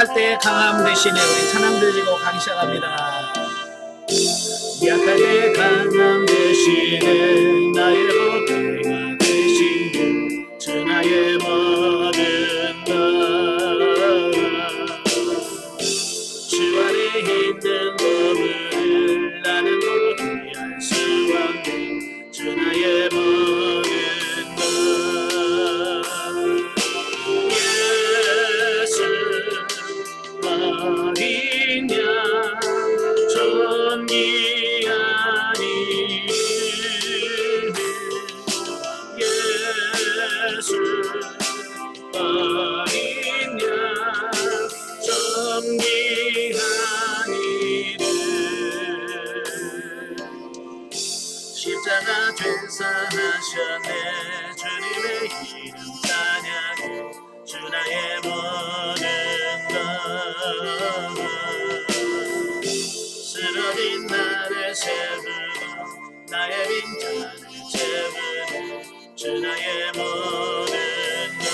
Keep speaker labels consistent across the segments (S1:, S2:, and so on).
S1: 약할 때 강함 되시네. 우리 찬양 드리고 강의 시작합니다. 약할 때 강함 되시네. 나의 보배가 되신 주 나의 모든 것. 주 안에 있는 법을 나는 포기할 수 없는 주 나의 모든 것. 예수 어린 양 존귀하니 예수 어린 양 존귀하니를 십자가 죄사하셨네. 주님의 이름 찬양해 주 나의 모든 것. 쓰러진 나를 세우고 나의 빈잔을 채우네 주 나의 모든 것.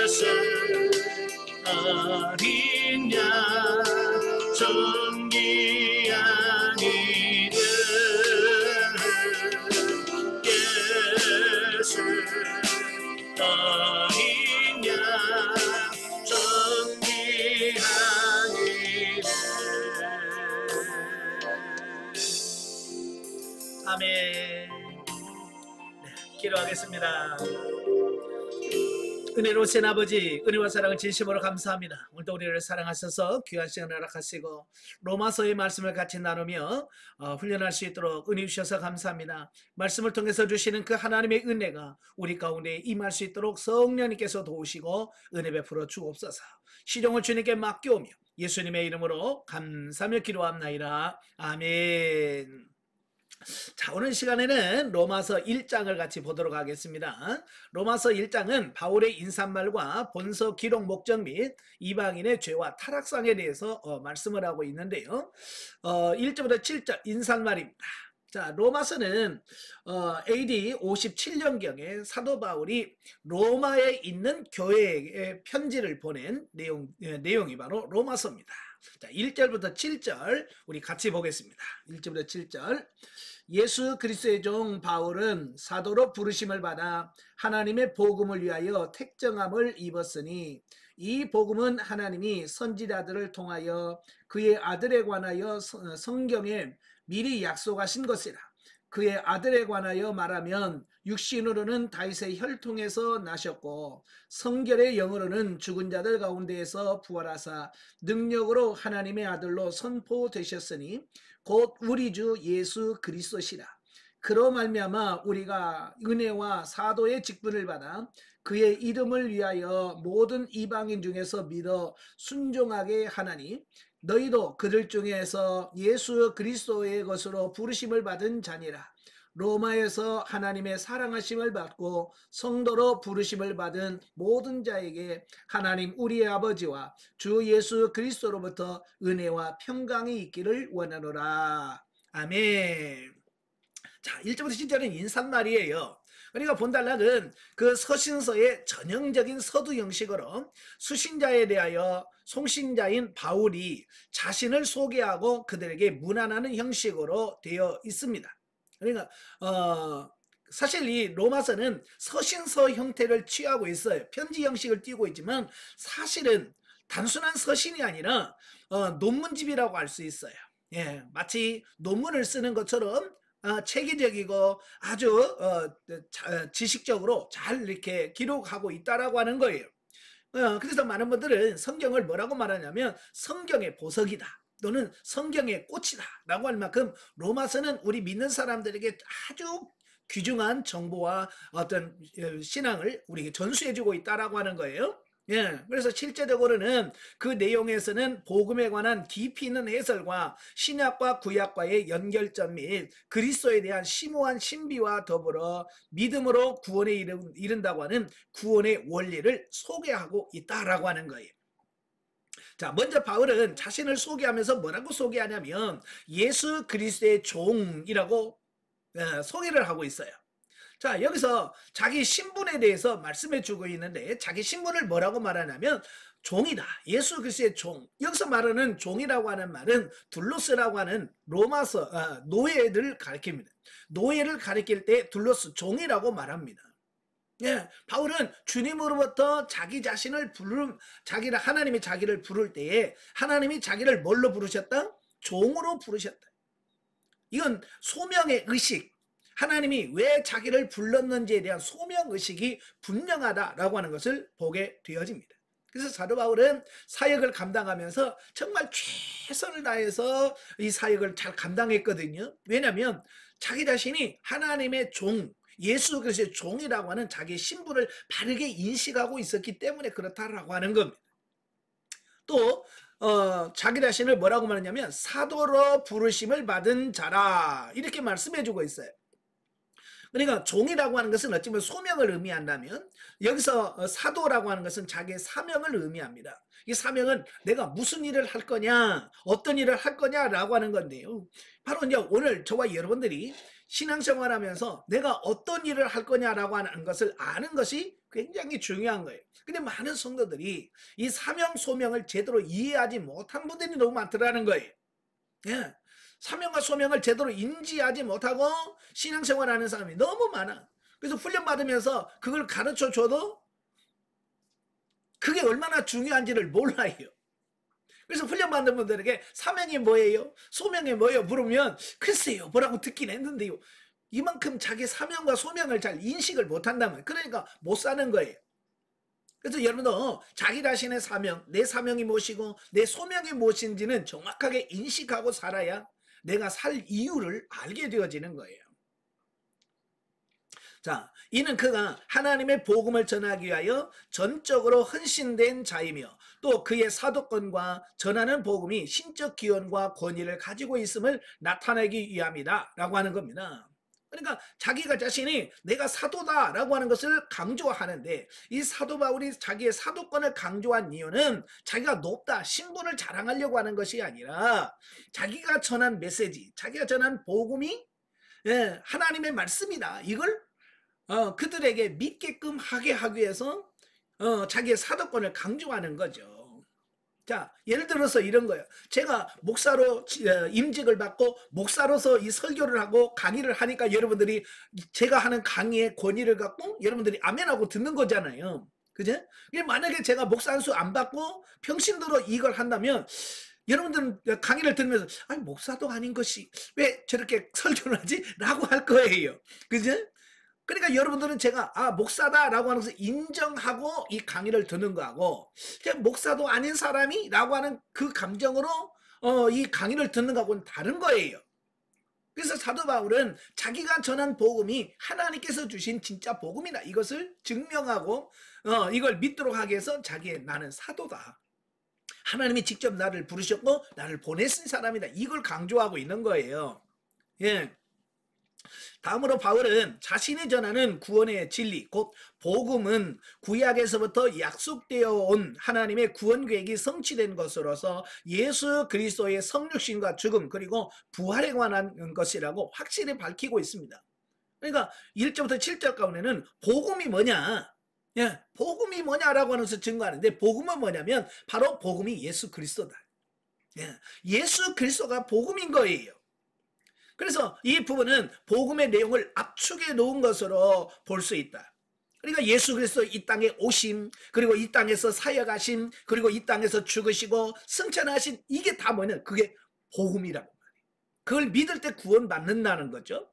S1: 예수 어린 양 존귀하니를 예수 어린 양 존귀하니를. 아멘. 네, 기도하겠습니다. 은혜로우신 아버지, 은혜와 사랑을 진심으로 감사합니다. 오늘도 우리를 사랑하셔서 귀한 시간을 허락하시고 로마서의 말씀을 같이 나누며 훈련할 수 있도록 은혜 주셔서 감사합니다. 말씀을 통해서 주시는 그 하나님의 은혜가 우리 가운데 임할 수 있도록 성령님께서 도우시고 은혜 베풀어 주옵소서. 시종을 주님께 맡겨오며 예수님의 이름으로 감사하며 기도합나이다. 아멘. 자, 오늘 시간에는 로마서 1장을 같이 보도록 하겠습니다. 로마서 1장은 바울의 인사말과 본서 기록 목적 및 이방인의 죄와 타락상에 대해서 말씀을 하고 있는데요. 1절부터 7절 인사말입니다. 자, 로마서는 AD 57년경에 사도 바울이 로마에 있는 교회에 편지를 보낸 내용이 바로 로마서입니다. 자, 1절부터 7절 우리 같이 보겠습니다. 1절부터 7절. 예수 그리스도의 종 바울은 사도로 부르심을 받아 하나님의 복음을 위하여 택정함을 입었으니 이 복음은 하나님이 선지자들을 통하여 그의 아들에 관하여 성경에 미리 약속하신 것이라. 그의 아들에 관하여 말하면 육신으로는 다윗의 혈통에서 나셨고 성결의 영으로는 죽은 자들 가운데에서 부활하사 능력으로 하나님의 아들로 선포되셨으니 곧 우리 주 예수 그리스도시라. 그로 말미암아 우리가 은혜와 사도의 직분을 받아 그의 이름을 위하여 모든 이방인 중에서 믿어 순종하게 하나니 너희도 그들 중에서 예수 그리스도의 것으로 부르심을 받은 자니라. 로마에서 하나님의 사랑하심을 받고 성도로 부르심을 받은 모든 자에게 하나님 우리의 아버지와 주 예수 그리스도로부터 은혜와 평강이 있기를 원하노라. 아멘. 자, 1절부터 7절은 인사말이에요. 그러니까 본달락은 그 서신서의 전형적인 서두 형식으로 수신자에 대하여 송신자인 바울이 자신을 소개하고 그들에게 문안하는 형식으로 되어 있습니다. 그러니까 사실 이 로마서는 서신서 형태를 취하고 있어요. 편지 형식을 띠고 있지만 사실은 단순한 서신이 아니라 논문집이라고 할 수 있어요. 예, 마치 논문을 쓰는 것처럼 체계적이고 아주 지식적으로 잘 이렇게 기록하고 있다라고 하는 거예요. 그래서 많은 분들은 성경을 뭐라고 말하냐면 성경의 보석이다 또는 성경의 꽃이다 라고 할 만큼 로마서는 우리 믿는 사람들에게 아주 귀중한 정보와 어떤 신앙을 우리에게 전수해주고 있다라고 하는 거예요. 예, 그래서 실제적으로는 그 내용에서는 복음에 관한 깊이 있는 해설과 신약과 구약과의 연결점 및 그리스도에 대한 심오한 신비와 더불어 믿음으로 구원에 이른다고 하는 구원의 원리를 소개하고 있다라고 하는 거예요. 자, 먼저 바울은 자신을 소개하면서 뭐라고 소개하냐면 예수 그리스도의 종이라고 소개를 하고 있어요. 자, 여기서 자기 신분에 대해서 말씀해 주고 있는데 자기 신분을 뭐라고 말하냐면 종이다. 예수 그리스도의 종. 여기서 말하는 종이라고 하는 말은 둘로스라고 하는 로마서 노예를 가리킵니다. 노예를 가리킬 때 둘로스 종이라고 말합니다. 예, 바울은 주님으로부터 자기 자신을 하나님이 자기를 부를 때에 하나님이 자기를 뭘로 부르셨다? 종으로 부르셨다. 이건 소명의 의식, 하나님이 왜 자기를 불렀는지에 대한 소명의식이 분명하다라고 하는 것을 보게 되어집니다. 그래서 사도 바울은 사역을 감당하면서 정말 최선을 다해서 이 사역을 잘 감당했거든요. 왜냐하면 자기 자신이 하나님의 종, 예수 그리스도의 종이라고 하는 자기 신분을 바르게 인식하고 있었기 때문에 그렇다라고 하는 겁니다. 또 자기 자신을 뭐라고 말하냐면 사도로 부르심을 받은 자라 이렇게 말씀해주고 있어요. 그러니까 종이라고 하는 것은 어찌 보면 소명을 의미한다면 여기서 사도라고 하는 것은 자기의 사명을 의미합니다. 이 사명은 내가 무슨 일을 할 거냐, 어떤 일을 할 거냐라고 하는 건데요. 바로 이제 오늘 저와 여러분들이 신앙생활하면서 내가 어떤 일을 할 거냐라고 하는 것을 아는 것이 굉장히 중요한 거예요. 근데 많은 성도들이 이 사명, 소명을 제대로 이해하지 못한 분들이 너무 많더라는 거예요. 예. 사명과 소명을 제대로 인지하지 못하고 신앙생활하는 사람이 너무 많아. 그래서 훈련받으면서 그걸 가르쳐줘도 그게 얼마나 중요한지를 몰라요. 그래서 훈련받는 분들에게 사명이 뭐예요? 소명이 뭐예요? 물으면 글쎄요 뭐라고 듣긴 했는데요. 이만큼 자기 사명과 소명을 잘 인식을 못한다면 그러니까 못 사는 거예요. 그래서 여러분도 자기 자신의 사명, 내 사명이 무엇이고 내 소명이 무엇인지는 정확하게 인식하고 살아야 내가 살 이유를 알게 되어지는 거예요. 자, 이는 그가 하나님의 복음을 전하기 위하여 전적으로 헌신된 자이며 또 그의 사도권과 전하는 복음이 신적 기원과 권위를 가지고 있음을 나타내기 위함이다 라고 하는 겁니다. 그러니까 자기가 자신이 내가 사도다라고 하는 것을 강조하는데 이 사도 바울이 자기의 사도권을 강조한 이유는 자기가 높다, 신분을 자랑하려고 하는 것이 아니라 자기가 전한 메시지, 자기가 전한 복음이 하나님의 말씀이다. 이걸 그들에게 믿게끔 하게 하기 위해서 자기의 사도권을 강조하는 거죠. 자, 예를 들어서 이런 거예요. 제가 목사로 임직을 받고 목사로서 이 설교를 하고 강의를 하니까 여러분들이 제가 하는 강의의 권위를 갖고 여러분들이 아멘하고 듣는 거잖아요. 그죠? 만약에 제가 목사 한 수 안 받고 평신도로 이걸 한다면 여러분들은 강의를 들으면서 아니 목사도 아닌 것이 왜 저렇게 설교를 하지? 라고 할 거예요. 그죠? 그러니까 여러분들은 제가 목사다라고 하는 것을 인정하고 이 강의를 듣는 거하고 목사도 아닌 사람이 라고 하는 그 감정으로 이 강의를 듣는 거하고는 다른 거예요. 그래서 사도 바울은 자기가 전한 복음이 하나님께서 주신 진짜 복음이다. 이것을 증명하고 이걸 믿도록 하기 위해서 자기의 나는 사도다. 하나님이 직접 나를 부르셨고 나를 보내신 사람이다. 이걸 강조하고 있는 거예요. 예. 다음으로 바울은 자신이 전하는 구원의 진리, 곧 복음은 구약에서부터 약속되어 온 하나님의 구원 계획이 성취된 것으로서 예수 그리스도의 성육신과 죽음 그리고 부활에 관한 것이라고 확실히 밝히고 있습니다. 그러니까 1절부터 7절 가운데는 복음이 뭐냐? 예, 복음이 뭐냐라고 하는 것을 증거하는데 복음은 뭐냐면 바로 복음이 예수 그리스도다. 예, 예수 그리스도가 복음인 거예요. 그래서 이 부분은 복음의 내용을 압축해 놓은 것으로 볼 수 있다. 그러니까 예수 그리스도 이 땅에 오심, 그리고 이 땅에서 사역하심, 그리고 이 땅에서 죽으시고 승천하신 이게 다 뭐냐? 그게 복음이라고 말이에요. 그걸 믿을 때 구원받는다는 거죠.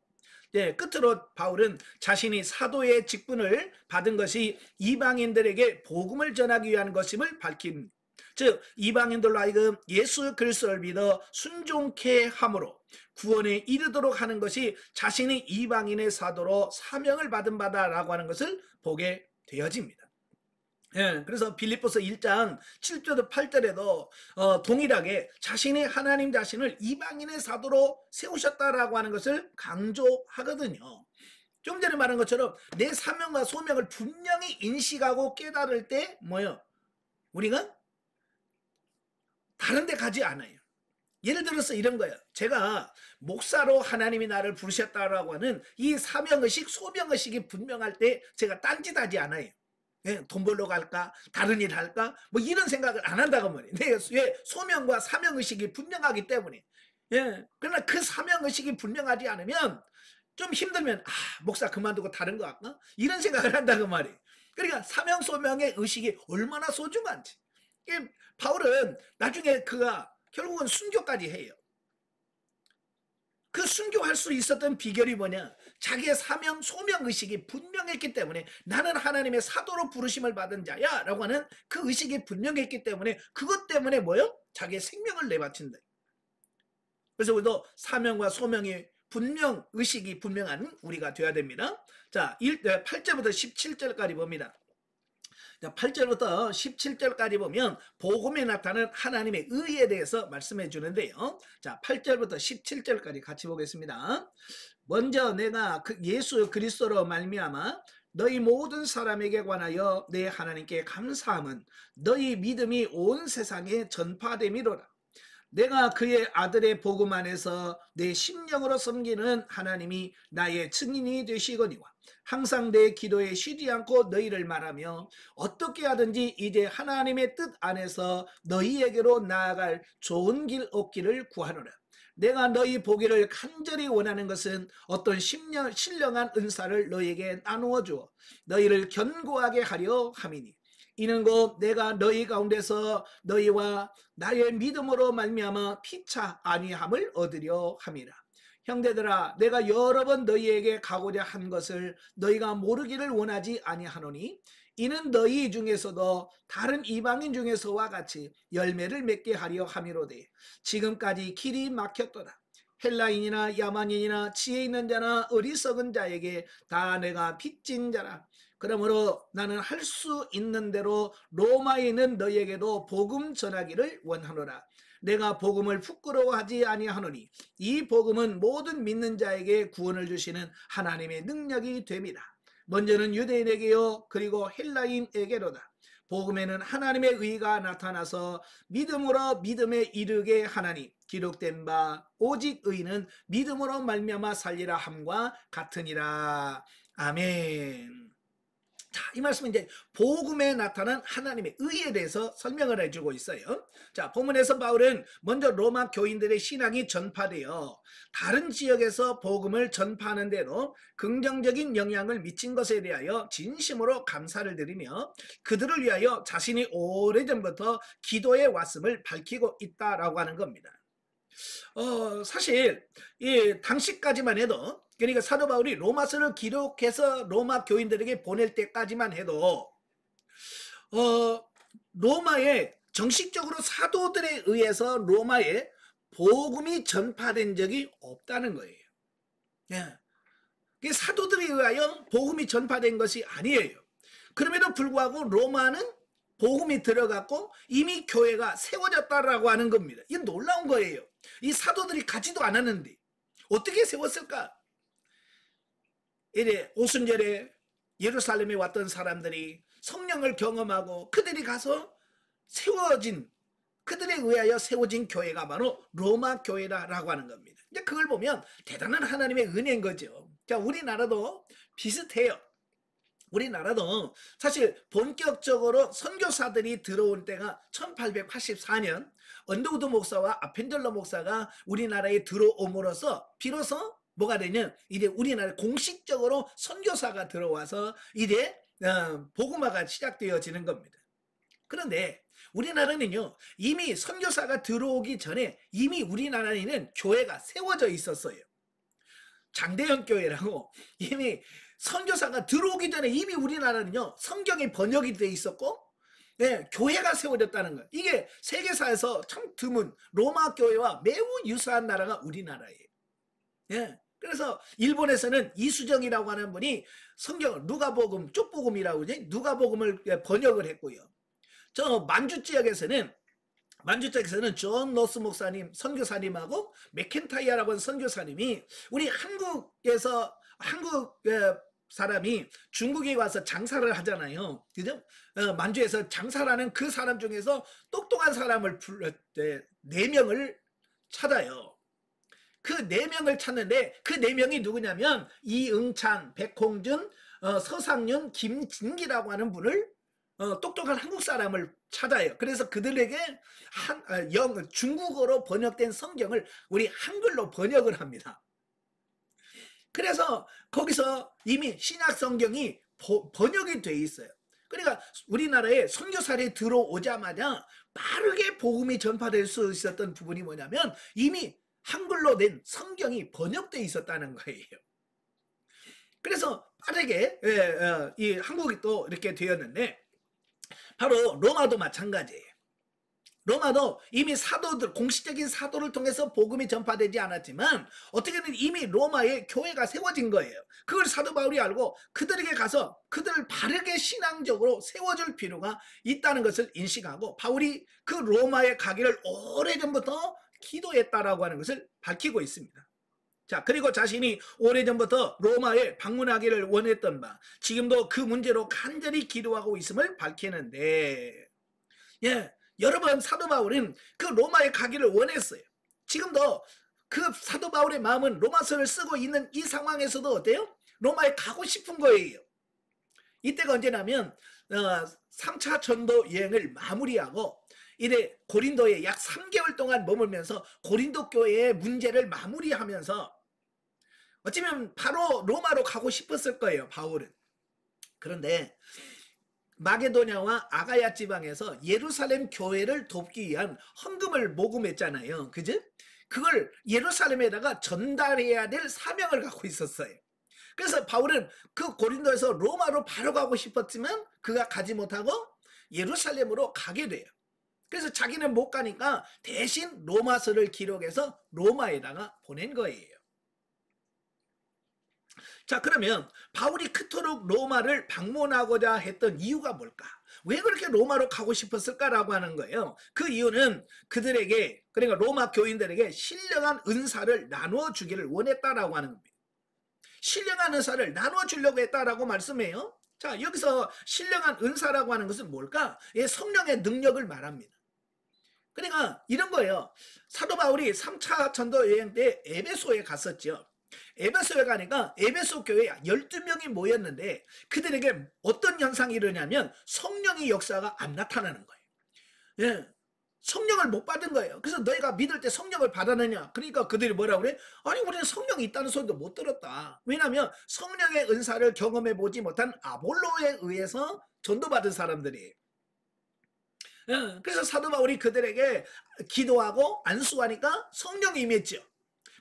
S1: 예, 끝으로 바울은 자신이 사도의 직분을 받은 것이 이방인들에게 복음을 전하기 위한 것임을 밝힙니다. 즉 이방인들로 하여금 예수 그리스도를 믿어 순종케 함으로 구원에 이르도록 하는 것이 자신이 이방인의 사도로 사명을 받은 바다라고 하는 것을 보게 되어집니다. 예, 그래서 빌립보서 1장 7절 8절에도 동일하게 자신이 하나님 자신을 이방인의 사도로 세우셨다라고 하는 것을 강조하거든요. 좀 전에 말한 것처럼 내 사명과 소명을 분명히 인식하고 깨달을 때 뭐요? 우리가 다른 데 가지 않아요. 예를 들어서 이런 거예요. 제가 목사로 하나님이 나를 부르셨다라고 하는 이 사명의식, 소명의식이 분명할 때 제가 딴짓하지 않아요. 예, 돈 벌러 갈까? 다른 일 할까? 뭐 이런 생각을 안 한다고 말이에요. 왜? 소명과 사명의식이 분명하기 때문에. 예, 그러나 그 사명의식이 분명하지 않으면 좀 힘들면 목사 그만두고 다른 거 할까? 이런 생각을 한다고 말이에요. 그러니까 사명, 소명의 의식이 얼마나 소중한지. 바울은 나중에 그가 결국은 순교까지 해요. 그 순교할 수 있었던 비결이 뭐냐? 자기의 사명, 소명 의식이 분명했기 때문에 나는 하나님의 사도로 부르심을 받은 자야 라고 하는 그 의식이 분명했기 때문에 그것 때문에 뭐요? 자기의 생명을 내바친다. 그래서 우리도 사명과 소명이 의식이 분명한 우리가 되어야 됩니다. 자, 8절부터 17절까지 봅니다. 8절부터 17절까지 보면 복음에 나타나는 하나님의 의에 대해서 말씀해 주는데요. 자, 8절부터 17절까지 같이 보겠습니다. 먼저 내가 예수 그리스도로 말미암아 너희 모든 사람에게 관하여 내 하나님께 감사함은 너희 믿음이 온 세상에 전파됨이로라. 내가 그의 아들의 복음 안에서 내 심령으로 섬기는 하나님이 나의 증인이 되시거니와 항상 내 기도에 쉬지 않고 너희를 말하며 어떻게 하든지 이제 하나님의 뜻 안에서 너희에게로 나아갈 좋은 길 얻기를 구하노라. 내가 너희 보기를 간절히 원하는 것은 어떤 신령한 은사를 너희에게 나누어 주어 너희를 견고하게 하려 함이니 이는 곧 내가 너희 가운데서 너희와 나의 믿음으로 말미암아 피차 아니함을 얻으려 함이라. 형제들아, 내가 여러 번 너희에게 가고자 한 것을 너희가 모르기를 원하지 아니하노니 이는 너희 중에서도 다른 이방인 중에서와 같이 열매를 맺게 하려 함이로되 지금까지 길이 막혔도다. 헬라인이나 야만인이나 지혜 있는 자나 어리석은 자에게 다 내가 빚진 자라. 그러므로 나는 할 수 있는 대로 로마에 있는 너희에게도 복음 전하기를 원하노라. 내가 복음을 부끄러워하지 아니하노니 이 복음은 모든 믿는 자에게 구원을 주시는 하나님의 능력이 됨이라. 먼저는 유대인에게요 그리고 헬라인에게로다. 복음에는 하나님의 의가 나타나서 믿음으로 믿음에 이르게 하나니 기록된 바 오직 의는 믿음으로 말미암아 살리라 함과 같으니라. 아멘. 자, 이 말씀은 이제 복음에 나타난 하나님의 의에 대해서 설명을 해주고 있어요. 자, 본문에서 바울은 먼저 로마 교인들의 신앙이 전파되어 다른 지역에서 복음을 전파하는 대로 긍정적인 영향을 미친 것에 대하여 진심으로 감사를 드리며 그들을 위하여 자신이 오래전부터 기도해 왔음을 밝히고 있다라고 하는 겁니다. 사실 이 당시까지만 해도 그러니까 사도 바울이 로마서를 기록해서 로마 교인들에게 보낼 때까지만 해도 로마에 정식적으로 사도들에 의해서 로마에 복음이 전파된 적이 없다는 거예요. 예. 사도들에 의하여 복음이 전파된 것이 아니에요. 그럼에도 불구하고 로마는 복음이 들어갔고 이미 교회가 세워졌다라고 하는 겁니다. 이건 놀라운 거예요. 이 사도들이 가지도 않았는데 어떻게 세웠을까? 이래 오순절에 예루살렘에 왔던 사람들이 성령을 경험하고 그들이 가서 세워진 그들에 의하여 세워진 교회가 바로 로마 교회라고 하는 겁니다. 이제 그걸 보면 대단한 하나님의 은혜인 거죠. 자, 우리나라도 비슷해요. 우리나라도 사실 본격적으로 선교사들이 들어온 때가 1884년 언더우드 목사와 아펜젤러 목사가 우리나라에 들어옴으로써 비로소 뭐가 되냐? 이제 우리나라 공식적으로 선교사가 들어와서 이제 복음화가 시작되어지는 겁니다. 그런데 우리나라는요 이미 선교사가 들어오기 전에 이미 우리나라에는 교회가 세워져 있었어요. 장대현 교회라고 이미 선교사가 들어오기 전에 이미 우리나라는요 성경이 번역이 돼 있었고 교회가 세워졌다는 거예요. 이게 세계사에서 참 드문 로마 교회와 매우 유사한 나라가 우리나라예요. 그래서 일본에서는 이수정이라고 하는 분이 성경을 누가복음 쪽복음이라고 하지 누가복음을 번역을 했고요. 저 만주 지역에서는 존 노스 목사님 선교사님하고 맥켄타이어라고 하는 선교사님이 우리 한국에서 한국 사람이 중국에 와서 장사를 하잖아요. 그죠? 만주에서 장사를 하는 그 사람 중에서 똑똑한 사람을 4명을 찾아요. 그 4명을 찾는데 그 4명이 누구냐면 이응찬, 백홍준, 서상윤, 김진기라고 하는 분을 똑똑한 한국 사람을 찾아요. 그래서 그들에게 중국어로 번역된 성경을 우리 한글로 번역을 합니다. 그래서 거기서 이미 신약 성경이 번역이 돼 있어요. 그러니까 우리나라에 선교사들이 들어오자마자 빠르게 복음이 전파될 수 있었던 부분이 뭐냐면 이미 한글로 된 성경이 번역돼 있었다는 거예요. 그래서 빠르게 이 한국이 또 이렇게 되었는데 바로 로마도 마찬가지예요. 로마도 이미 사도들, 공식적인 사도를 통해서 복음이 전파되지 않았지만 어떻게든 이미 로마에 교회가 세워진 거예요. 그걸 사도 바울이 알고 그들에게 가서 그들을 바르게 신앙적으로 세워줄 필요가 있다는 것을 인식하고 바울이 그 로마에 가기를 오래전부터 기도했다라고 하는 것을 밝히고 있습니다. 자, 그리고 자신이 오래전부터 로마에 방문하기를 원했던 바, 지금도 그 문제로 간절히 기도하고 있음을 밝히는데, 예, 여러분 사도 바울은 그 로마에 가기를 원했어요. 지금도 그 사도 바울의 마음은 로마서를 쓰고 있는 이 상황에서도 어때요? 로마에 가고 싶은 거예요. 이때가 언제냐면 3차 전도 여행을 마무리하고 이래 고린도에 약 3개월 동안 머물면서 고린도 교회의 문제를 마무리하면서 어쩌면 바로 로마로 가고 싶었을 거예요, 바울은. 그런데 마게도냐와 아가야 지방에서 예루살렘 교회를 돕기 위한 헌금을 모금했잖아요. 그죠? 그걸 예루살렘에다가 전달해야 될 사명을 갖고 있었어요. 그래서 바울은 그 고린도에서 로마로 바로 가고 싶었지만 그가 가지 못하고 예루살렘으로 가게 돼요. 그래서 자기는 못 가니까 대신 로마서를 기록해서 로마에다가 보낸 거예요. 자, 그러면 바울이 그토록 로마를 방문하고자 했던 이유가 뭘까? 왜 그렇게 로마로 가고 싶었을까라고 하는 거예요. 그 이유는 그들에게, 그러니까 로마 교인들에게 신령한 은사를 나누어 주기를 원했다라고 하는 겁니다. 신령한 은사를 나누어 주려고 했다라고 말씀해요. 자, 여기서 신령한 은사라고 하는 것은 뭘까? 성령의 능력을 말합니다. 그러니까 이런 거예요. 사도 바울이 3차 전도 여행 때 에베소에 갔었죠. 에베소에 가니까 에베소 교회에 12명이 모였는데 그들에게 어떤 현상이 일어나냐면 성령의 역사가 안 나타나는 거예요. 예, 성령을 못 받은 거예요. 그래서 너희가 믿을 때 성령을 받았느냐? 그러니까 그들이 뭐라고 그래? 아니, 우리는 성령이 있다는 소리도 못 들었다. 왜냐하면 성령의 은사를 경험해 보지 못한 아볼로에 의해서 전도받은 사람들이에요. 그래서 사도 바울이 그들에게 기도하고 안수하니까 성령이 임했죠.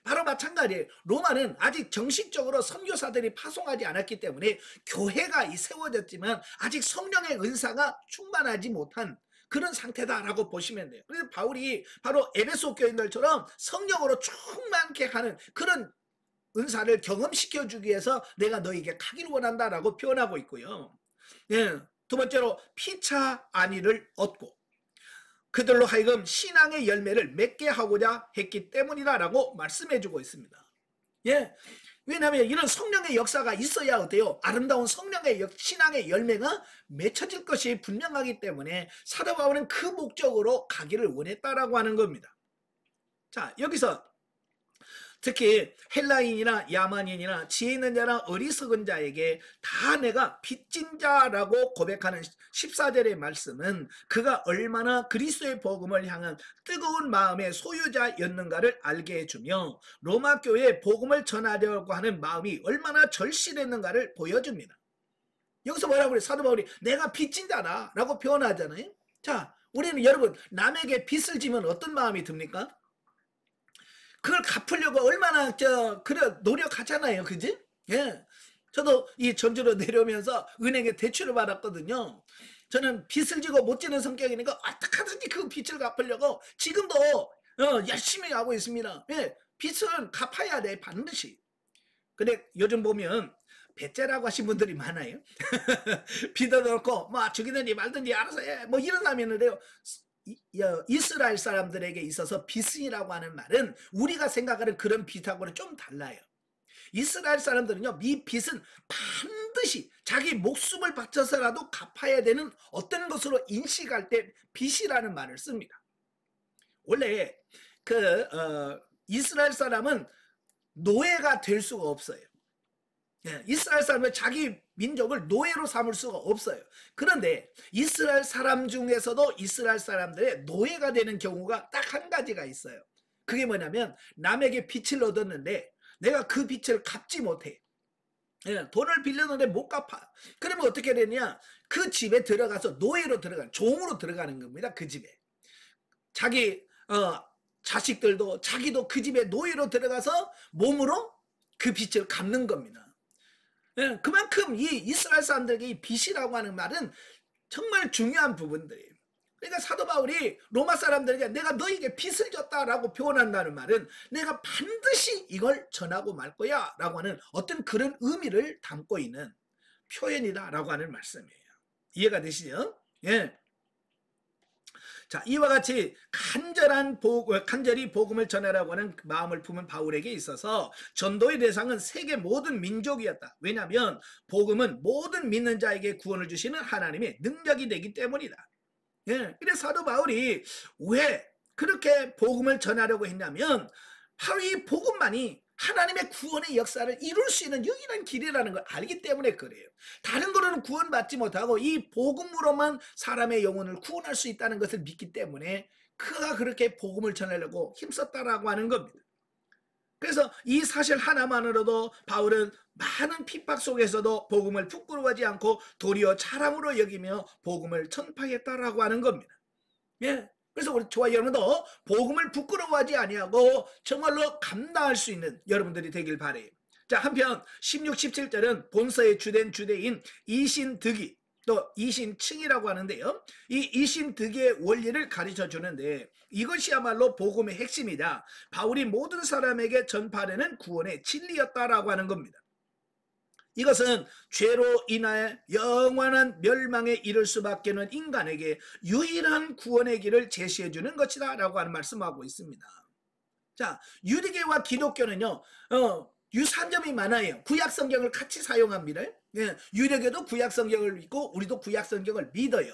S1: 바로 마찬가지예요. 로마는 아직 정식적으로 선교사들이 파송하지 않았기 때문에 교회가 세워졌지만 아직 성령의 은사가 충만하지 못한 그런 상태다라고 보시면 돼요. 그래서 바울이 바로 에베소 교인들처럼 성령으로 충만케 하는 그런 은사를 경험시켜주기 위해서 내가 너에게 가기를 원한다라고 표현하고 있고요. 예, 두 번째로 피차 안위를 얻고 그들로 하여금 신앙의 열매를 맺게 하고자 했기 때문이다라고 말씀해주고 있습니다. 예, 왜냐하면 이런 성령의 역사가 있어야 어때요? 아름다운 성령의 신앙의 열매가 맺혀질 것이 분명하기 때문에 사도 바울은 그 목적으로 가기를 원했다라고 하는 겁니다. 자, 여기서 특히 헬라인이나 야만인이나 지혜 있는 자나 어리석은 자에게 다 내가 빚진 자라고 고백하는 14절의 말씀은 그가 얼마나 그리스도의 복음을 향한 뜨거운 마음의 소유자였는가를 알게 해주며 로마 교회에 복음을 전하려고 하는 마음이 얼마나 절실했는가를 보여줍니다. 여기서 뭐라고 그래요? 사도 바울이 내가 빚진 자다 라고 표현하잖아요. 자, 우리는 여러분 남에게 빚을 지면 어떤 마음이 듭니까? 그걸 갚으려고 얼마나 그래 노력하잖아요, 그지? 예, 저도 이 전주로 내려오면서 은행에 대출을 받았거든요. 저는 빚을 지고 못 지는 성격이니까 어떻게든지 그 빚을 갚으려고 지금도 열심히 하고 있습니다. 예, 빚은 갚아야 돼 반드시. 근데 요즘 보면 배째라고 하신 분들이 많아요. 빚어놓고 뭐 죽이든지 말든지 알아서 해 뭐 이런 사람이 있는데요. 이스라엘 사람들에게 있어서 빚이라고 하는 말은 우리가 생각하는 그런 빚하고는 좀 달라요. 이스라엘 사람들은요, 이 빚은 반드시 자기 목숨을 바쳐서라도 갚아야 되는 어떤 것으로 인식할 때 빚이라는 말을 씁니다. 원래 이스라엘 사람은 노예가 될 수가 없어요. 예, 이스라엘 사람은 자기 민족을 노예로 삼을 수가 없어요. 그런데 이스라엘 사람 중에서도 이스라엘 사람들의 노예가 되는 경우가 딱 한 가지가 있어요. 그게 뭐냐면 남에게 빚을 얻었는데 내가 그 빚을 갚지 못해. 예, 돈을 빌렸는데 못 갚아. 그러면 어떻게 되냐? 그 집에 들어가서 노예로 들어가는, 종으로 들어가는 겁니다. 그 집에. 자기 자식들도 자기도 그 집에 노예로 들어가서 몸으로 그 빚을 갚는 겁니다. 예, 그만큼 이 이스라엘 사람들에게 이 빚이라고 하는 말은 정말 중요한 부분들이에요. 그러니까 사도 바울이 로마 사람들에게 내가 너에게 빚을 졌다라고 표현한다는 말은 내가 반드시 이걸 전하고 말 거야 라고 하는 어떤 그런 의미를 담고 있는 표현이다라고 하는 말씀이에요. 이해가 되시죠? 예. 자, 이와 같이 간절히 복음을 전하라고 하는 마음을 품은 바울에게 있어서 전도의 대상은 세계 모든 민족이었다. 왜냐하면 복음은 모든 믿는 자에게 구원을 주시는 하나님의 능력이 되기 때문이다. 예, 그래서 사도 바울이 왜 그렇게 복음을 전하려고 했냐면 바로 이 복음만이 하나님의 구원의 역사를 이룰 수 있는 유일한 길이라는 걸 알기 때문에 그래요. 다른 거로는 구원받지 못하고 이 복음으로만 사람의 영혼을 구원할 수 있다는 것을 믿기 때문에 그가 그렇게 복음을 전하려고 힘썼다라고 하는 겁니다. 그래서 이 사실 하나만으로도 바울은 많은 핍박 속에서도 복음을 부끄러워하지 않고 도리어 자랑으로 여기며 복음을 전파했다라고 하는 겁니다. 예. 그래서 우리 저와 여러분도 복음을 부끄러워하지 아니하고 정말로 감당할 수 있는 여러분들이 되길 바래요. 자, 한편 16, 17절은 본서의 주된 주대인 이신득이 또 이신층이라고 하는데요. 이 이신득의 원리를 가르쳐 주는데 이것이야말로 복음의 핵심이다. 바울이 모든 사람에게 전파하는 구원의 진리였다라고 하는 겁니다. 이것은 죄로 인하여 영원한 멸망에 이를 수밖에 없는 인간에게 유일한 구원의 길을 제시해 주는 것이다 라고 하는 말씀하고 있습니다. 자, 유대교와 기독교는요 유사점이 많아요. 구약성경을 같이 사용합니다. 예, 유대교도 구약성경을 믿고 우리도 구약성경을 믿어요.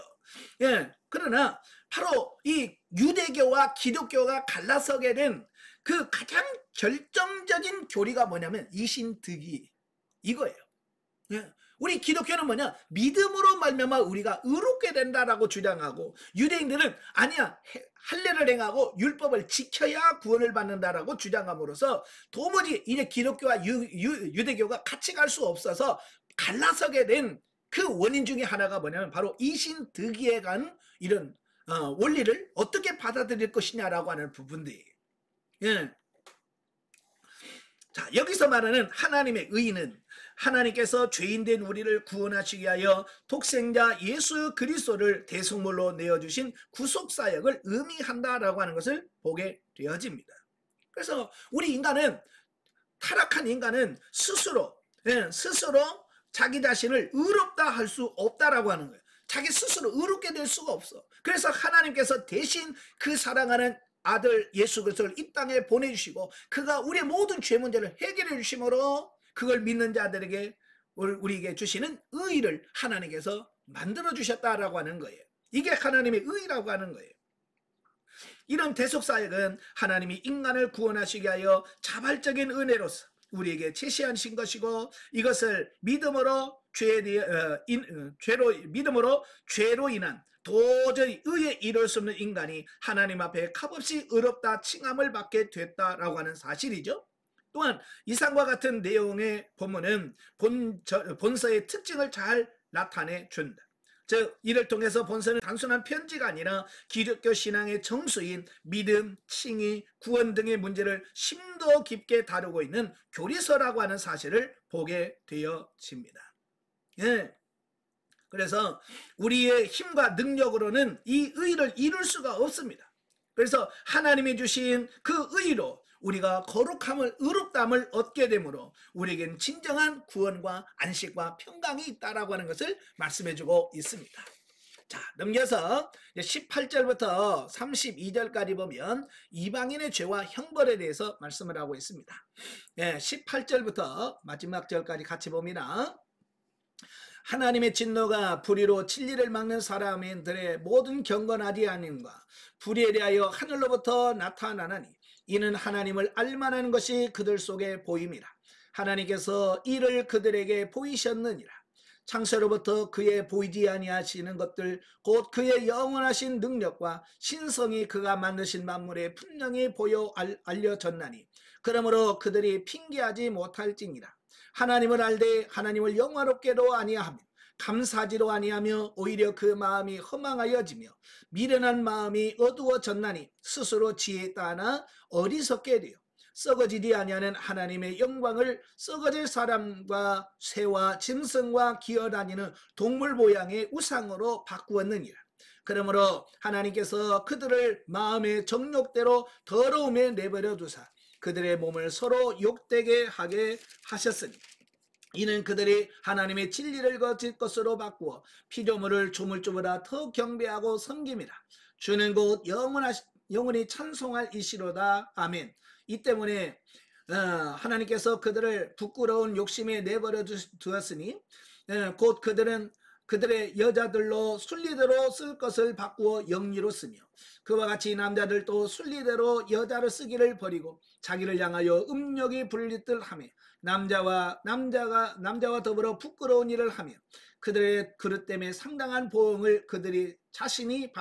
S1: 예, 그러나 바로 이 유대교와 기독교가 갈라서게 된 그 가장 결정적인 교리가 뭐냐면 이신득이 이거예요. 예. 우리 기독교는 뭐냐? 믿음으로 말미암아 우리가 의롭게 된다라고 주장하고 유대인들은 아니야 할례를 행하고 율법을 지켜야 구원을 받는다라고 주장함으로써 도무지 이제 기독교와 유대교가 같이 갈 수 없어서 갈라서게 된 그 원인 중에 하나가 뭐냐면 바로 이신득이에 간 이런 원리를 어떻게 받아들일 것이냐라고 하는 부분들이에요. 예. 자, 여기서 말하는 하나님의 의는 하나님께서 죄인된 우리를 구원하시기 위하여 독생자 예수 그리스도를 대속물로 내어주신 구속사역을 의미한다라고 하는 것을 보게 되어집니다. 그래서 우리 인간은 타락한 인간은 스스로 자기 자신을 의롭다 할 수 없다라고 하는 거예요. 자기 스스로 의롭게 될 수가 없어. 그래서 하나님께서 대신 그 사랑하는 아들 예수 그리스도를 이 땅에 보내주시고 그가 우리의 모든 죄 문제를 해결해 주심으로 그걸 믿는 자들에게 우리에게 주시는 의의를 하나님께서 만들어 주셨다라고 하는 거예요. 이게 하나님의 의의라고 하는 거예요. 이런 대속사역은 하나님이 인간을 구원하시기 위하여 자발적인 은혜로서 우리에게 제시하신 것이고 이것을 믿음으로 죄로 인한 도저히 의에 이룰 수 없는 인간이 하나님 앞에 값없이 의롭다 칭함을 받게 됐다라고 하는 사실이죠. 또한 이상과 같은 내용의 본문은 본서의 특징을 잘 나타내 준다. 즉 이를 통해서 본서는 단순한 편지가 아니라 기독교 신앙의 정수인 믿음, 칭의, 구원 등의 문제를 심도 깊게 다루고 있는 교리서라고 하는 사실을 보게 되어집니다. 예. 그래서 우리의 힘과 능력으로는 이 의를 이룰 수가 없습니다. 그래서 하나님이 주신 그 의로 우리가 거룩함을 의롭담을 얻게 되므로 우리에겐 진정한 구원과 안식과 평강이 있다라고 하는 것을 말씀해주고 있습니다. 자, 넘겨서 18절부터 32절까지 보면 이방인의 죄와 형벌에 대해서 말씀을 하고 있습니다. 18절부터 마지막 절까지 같이 봅니다. 하나님의 진노가 불의로 진리를 막는 사람들의 모든 경건하지 않음과 불의에 대하여 하늘로부터 나타나나니 이는 하나님을 알만한 것이 그들 속에 보임이라. 하나님께서 이를 그들에게 보이셨느니라. 창세로부터 그의 보이지 아니하시는 것들 곧 그의 영원하신 능력과 신성이 그가 만드신 만물에 분명히 보여 알려졌나니 그러므로 그들이 핑계하지 못할지니라. 하나님을 알되 하나님을 영화롭게도 아니하며 감사하지도 아니하며 오히려 그 마음이 허망하여지며 미련한 마음이 어두워졌나니 스스로 지혜 따나 어리석게 되어 썩어지지 아니하는 하나님의 영광을 썩어질 사람과 새와 짐승과 기어다니는 동물 모양의 우상으로 바꾸었느니라. 그러므로 하나님께서 그들을 마음의 정욕대로 더러움에 내버려 두사 그들의 몸을 서로 욕되게 하게 하셨으니 이는 그들이 하나님의 진리를 거짓 것으로 바꾸어 피조물을 조물주보다 더 경배하고 섬김이라. 주는 곧 영원히 찬송할 이시로다. 아멘. 이 때문에 하나님께서 그들을 부끄러운 욕심에 내버려 두었으니 곧 그들은 그들의 여자들로 순리대로 쓸 것을 바꾸어 영리로 쓰며 그와 같이 남자들도 순리대로 여자를 쓰기를 버리고 자기를 향하여 음욕이 불릴 듯 하며 남자와 더불어 부끄러운 일을 하며 그들의 그릇 때문에 상당한 보응을 그들이 자신이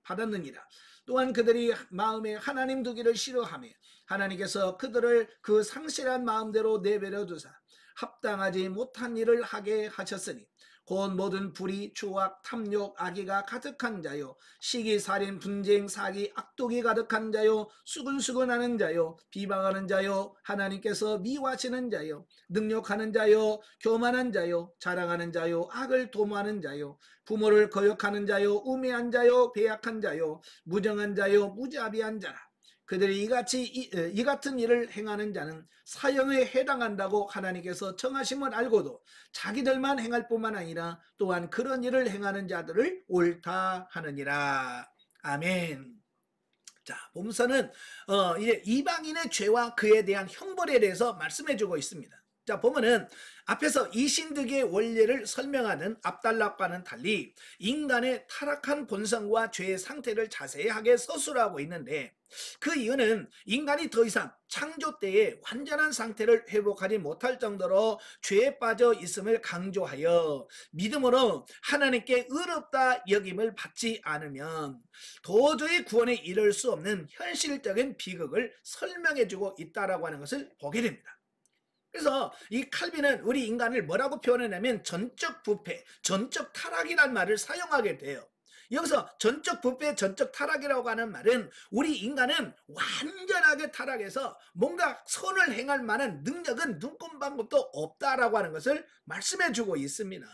S1: 받았느니라. 또한 그들이 마음에 하나님 두기를 싫어하며 하나님께서 그들을 그 상실한 마음대로 내버려 두사 합당하지 못한 일을 하게 하셨으니 곧 모든 불의, 추악, 탐욕, 악의가 가득한 자요 시기, 살인, 분쟁, 사기, 악독이 가득한 자요 수근수근하는 자요 비방하는 자요 하나님께서 미워하시는 자요 능욕하는 자요 교만한 자요 자랑하는 자요 악을 도모하는 자요 부모를 거역하는 자요 우매한 자요 배약한 자요 무정한 자요 무자비한 자라. 그들이 이 같은 일을 행하는 자는 사형에 해당한다고 하나님께서 정하심을 알고도 자기들만 행할 뿐만 아니라 또한 그런 일을 행하는 자들을 옳다 하느니라. 아멘. 자, 본문서는 이제 이방인의 죄와 그에 대한 형벌에 대해서 말씀해주고 있습니다. 자, 보면은 앞에서 이신득의 원리를 설명하는 압달락과는 달리 인간의 타락한 본성과 죄의 상태를 자세하게 서술하고 있는데 그 이유는 인간이 더 이상 창조 때의 완전한 상태를 회복하지 못할 정도로 죄에 빠져 있음을 강조하여 믿음으로 하나님께 의롭다 여김을 받지 않으면 도저히 구원에 이를 수 없는 현실적인 비극을 설명해주고 있다라고 하는 것을 보게 됩니다. 그래서 이 칼빈은 우리 인간을 뭐라고 표현하냐면 전적 부패, 전적 타락이라는 말을 사용하게 돼요. 여기서 전적 부패, 전적 타락이라고 하는 말은 우리 인간은 완전하게 타락해서 뭔가 선을 행할 만한 능력은 눈꼽방법도 없다라고 하는 것을 말씀해 주고 있습니다.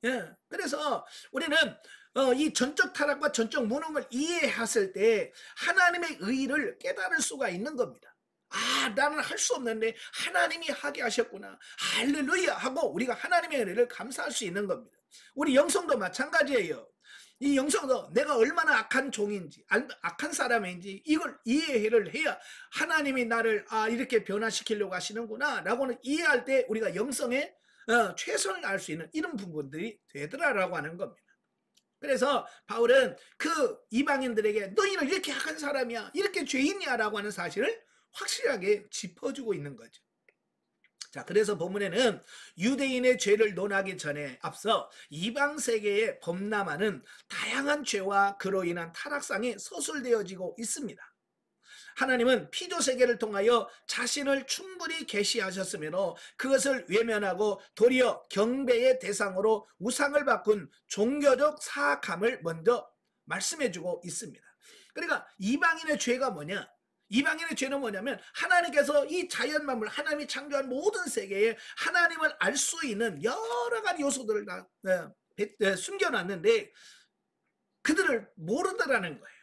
S1: 예, 그래서 우리는 이 전적 타락과 전적 무능을 이해했을 때 하나님의 의의를 깨달을 수가 있는 겁니다. 아, 나는 할 수 없는데 하나님이 하게 하셨구나. 할렐루야 하고 우리가 하나님의 은혜를 감사할 수 있는 겁니다. 우리 영성도 마찬가지예요. 이 영성도 내가 얼마나 악한 종인지 악한 사람인지 이걸 이해를 해야 하나님이 나를 이렇게 변화시키려고 하시는구나 라고는 이해할 때 우리가 영성에 최선을 알 수 있는 이런 부분들이 되더라라고 하는 겁니다. 그래서 바울은 그 이방인들에게 너희는 이렇게 악한 사람이야 이렇게 죄인이야 라고 하는 사실을 확실하게 짚어주고 있는 거죠. 자, 그래서 본문에는 유대인의 죄를 논하기 전에 앞서 이방 세계에 범람하는 다양한 죄와 그로 인한 타락상이 서술되어지고 있습니다. 하나님은 피조 세계를 통하여 자신을 충분히 계시하셨으므로 그것을 외면하고 도리어 경배의 대상으로 우상을 바꾼 종교적 사악함을 먼저 말씀해주고 있습니다. 그러니까 이방인의 죄가 뭐냐? 이방인의 죄는 뭐냐면 하나님께서 이 자연 만물 하나님이 창조한 모든 세계에 하나님을 알 수 있는 여러 가지 요소들을 다 숨겨놨는데 그들을 모르더라는 거예요.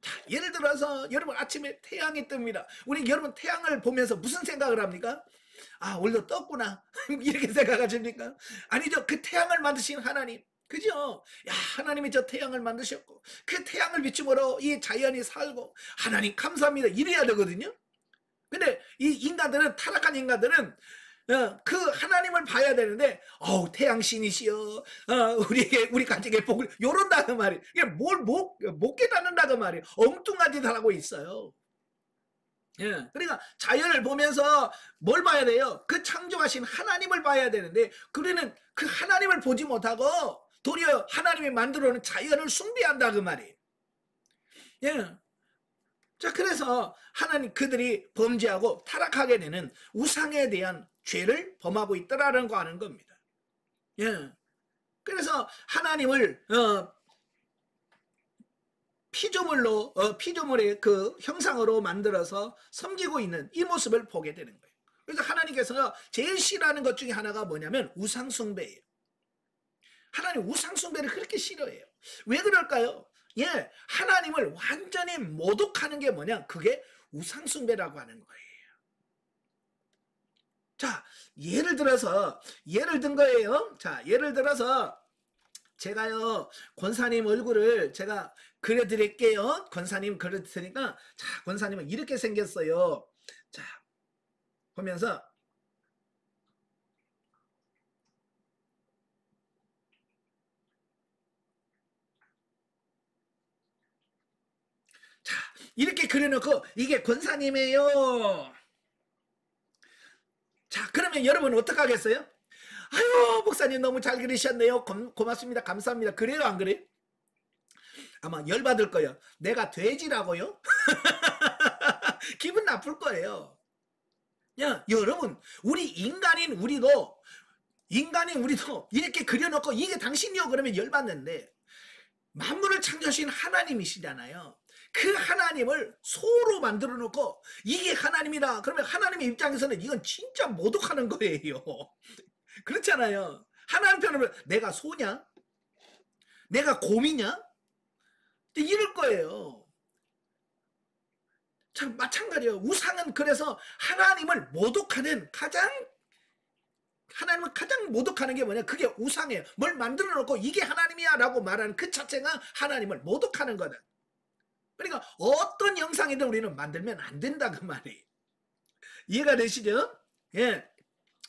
S1: 자, 예를 들어서 여러분 아침에 태양이 뜹니다. 우리 여러분 태양을 보면서 무슨 생각을 합니까? 아, 오늘도 떴구나 이렇게 생각하십니까? 아니죠. 그 태양을 만드신 하나님, 그죠? 야, 하나님이 저 태양을 만드셨고 그 태양을 비추므로 이 자연이 살고 하나님 감사합니다 이래야 되거든요. 근데 이 인간들은 타락한 인간들은 그 하나님을 봐야 되는데 태양신이시여 우리 가족의 복을 요런다는 말이 이게 뭘 못 깨닫는다는 말이 엉뚱한 짓을 하고 있어요. 예. 그러니까 자연을 보면서 뭘 봐야 돼요? 그 창조하신 하나님을 봐야 되는데, 우리는 그 하나님을 보지 못하고 도리어 하나님이 만들어 놓은 자연을 숭배한다 그 말이에요. 예. 자, 그래서 하나님 그들이 범죄하고 타락하게 되는 우상에 대한 죄를 범하고 있다라는 거 아는 겁니다. 예. 그래서 하나님을 피조물의 그 형상으로 만들어서 섬기고 있는 이 모습을 보게 되는 거예요. 그래서 하나님께서 제일 싫어하는 것 중에 하나가 뭐냐면 우상숭배예요. 하나님 우상숭배를 그렇게 싫어해요. 왜 그럴까요? 예, 하나님을 완전히 모독하는 게 뭐냐? 그게 우상숭배라고 하는 거예요. 자, 예를 든 거예요. 자, 예를 들어서 제가요, 권사님 얼굴을 제가 그려드릴게요. 권사님 그려드리니까, 자, 권사님은 이렇게 생겼어요. 자, 보면서, 자, 이렇게 그려놓고, 이게 권사님이에요. 자, 그러면 여러분은 어떡하겠어요? 아유, 목사님 너무 잘 그리셨네요. 고맙습니다. 감사합니다. 그래요, 안 그래요? 아마 열받을 거예요. 내가 돼지라고요? 기분 나쁠 거예요. 야, 여러분, 인간인 우리도 이렇게 그려놓고 이게 당신이요? 그러면 열받는데, 만물을 창조하신 하나님이시잖아요. 그 하나님을 소로 만들어 놓고 이게 하나님이다. 그러면 하나님의 입장에서는 이건 진짜 모독하는 거예요. 그렇잖아요. 하나님 편으로 내가 소냐? 내가 곰이냐? 이럴 거예요. 참 마찬가지예요. 우상은 그래서 하나님을 가장 모독하는 게 뭐냐? 그게 우상이에요. 뭘 만들어 놓고 이게 하나님이야 라고 말하는 그 자체가 하나님을 모독하는 거다. 그러니까 어떤 형상이든 우리는 만들면 안 된다 그 말이에요. 이해가 되시죠? 예.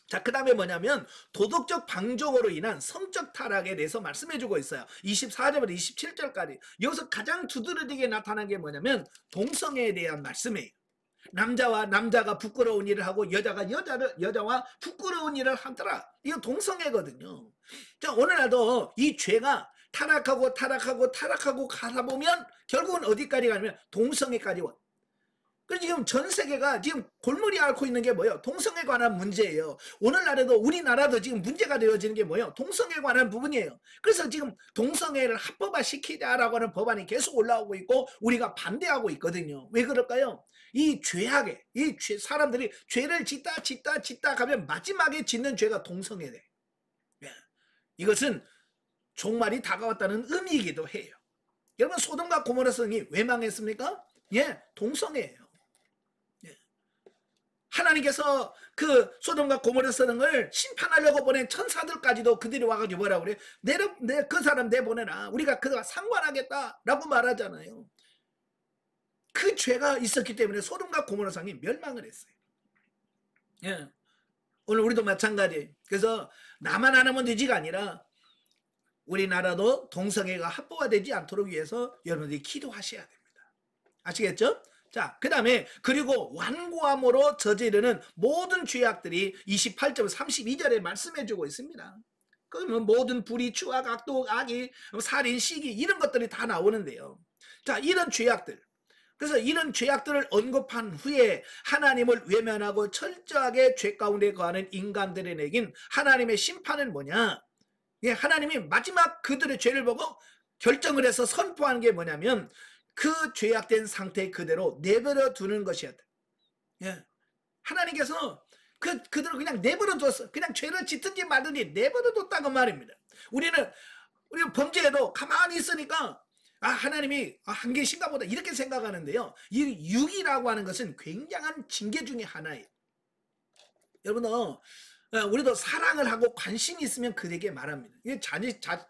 S1: 자, 그 다음에 뭐냐면 도덕적 방종으로 인한 성적 타락에 대해서 말씀해주고 있어요. 24절부터 27절까지. 여기서 가장 두드러지게 나타난 게 뭐냐면 동성애에 대한 말씀이에요. 남자와 남자가 부끄러운 일을 하고 여자가 여자와 부끄러운 일을 하더라. 이거 동성애거든요. 자, 오늘날도 이 죄가 타락하고 가다 보면 결국은 어디까지 가냐면 동성애까지 와. 그래서 지금 전 세계가 지금 골머리 앓고 있는 게 뭐예요? 동성애에 관한 문제예요. 오늘날에도 우리나라도 지금 문제가 되어지는 게 뭐예요? 동성애에 관한 부분이에요. 그래서 지금 동성애를 합법화 시키자라고 하는 법안이 계속 올라오고 있고 우리가 반대하고 있거든요. 왜 그럴까요? 이 사람들이 죄를 짓다 가면 마지막에 짓는 죄가 동성애래. 이것은 종말이 다가왔다는 의미이기도 해요. 여러분, 소돔과 고모라 성이 왜 망했습니까? 예, 동성애예요. 하나님께서 그 소돔과 고모라 성을 심판하려고 보낸 천사들까지도 그들이 와가지고 뭐라고 그래? 그 사람 내보내라. 우리가 그와 상관하겠다라고 말하잖아요. 그 죄가 있었기 때문에 소돔과 고모라 성이 멸망을 했어요. 예. 오늘 우리도 마찬가지. 그래서 나만 안 하면 되지가 아니라 우리나라도 동성애가 합법화되지 않도록 위해서 여러분들이 기도하셔야 됩니다. 아시겠죠? 자, 그 다음에 그리고 완고함으로 저지르는 모든 죄악들이 28절 32절에 말씀해주고 있습니다. 그러면 모든 불의, 추악, 악독, 악의, 살인, 시기 이런 것들이 다 나오는데요. 자, 이런 죄악들. 그래서 이런 죄악들을 언급한 후에 하나님을 외면하고 철저하게 죄 가운데 거하는 인간들에 내긴 하나님의 심판은 뭐냐? 예, 하나님이 마지막 그들의 죄를 보고 결정을 해서 선포하는 게 뭐냐면 그 죄악된 상태 그대로 내버려 두는 것이었다. 예. 하나님께서 그들을 그냥 내버려 뒀어. 그냥 죄를 짓든지 말든지 내버려 뒀다고 말입니다. 우리는 범죄에도 가만히 있으니까 하나님이 한 계신가 보다 이렇게 생각하는데요. 이 육이라고 하는 것은 굉장한 징계 중에 하나예요. 여러분, 우리도 사랑을 하고 관심이 있으면 그에게 말합니다.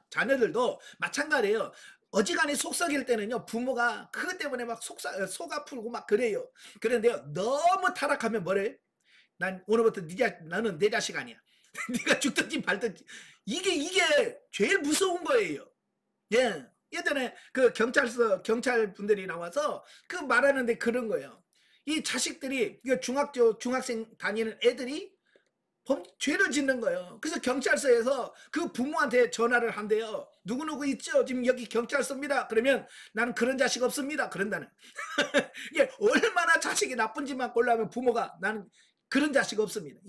S1: 자녀들도 마찬가지예요. 어지간히 속 썩일 때는요, 부모가 그것 때문에 막 속 아프고 막 그래요. 그런데요, 너무 타락하면 뭐래? 난 오늘부터 너는 내 자식 아니야. 네가 죽든지 말든지. 이게 제일 무서운 거예요. 예. 예전에 그 경찰 분들이 나와서 그 말하는데 그런 거예요. 이 자식들이, 이거 중학생 다니는 애들이 죄를 짓는 거예요. 그래서 경찰서에서 그 부모한테 전화를 한대요. 누구누구 있죠? 지금 여기 경찰서입니다. 그러면 나는 그런 자식 없습니다. 그런다는. 이게 얼마나 자식이 나쁜지만 골라면 부모가 나는 그런 자식 없습니다.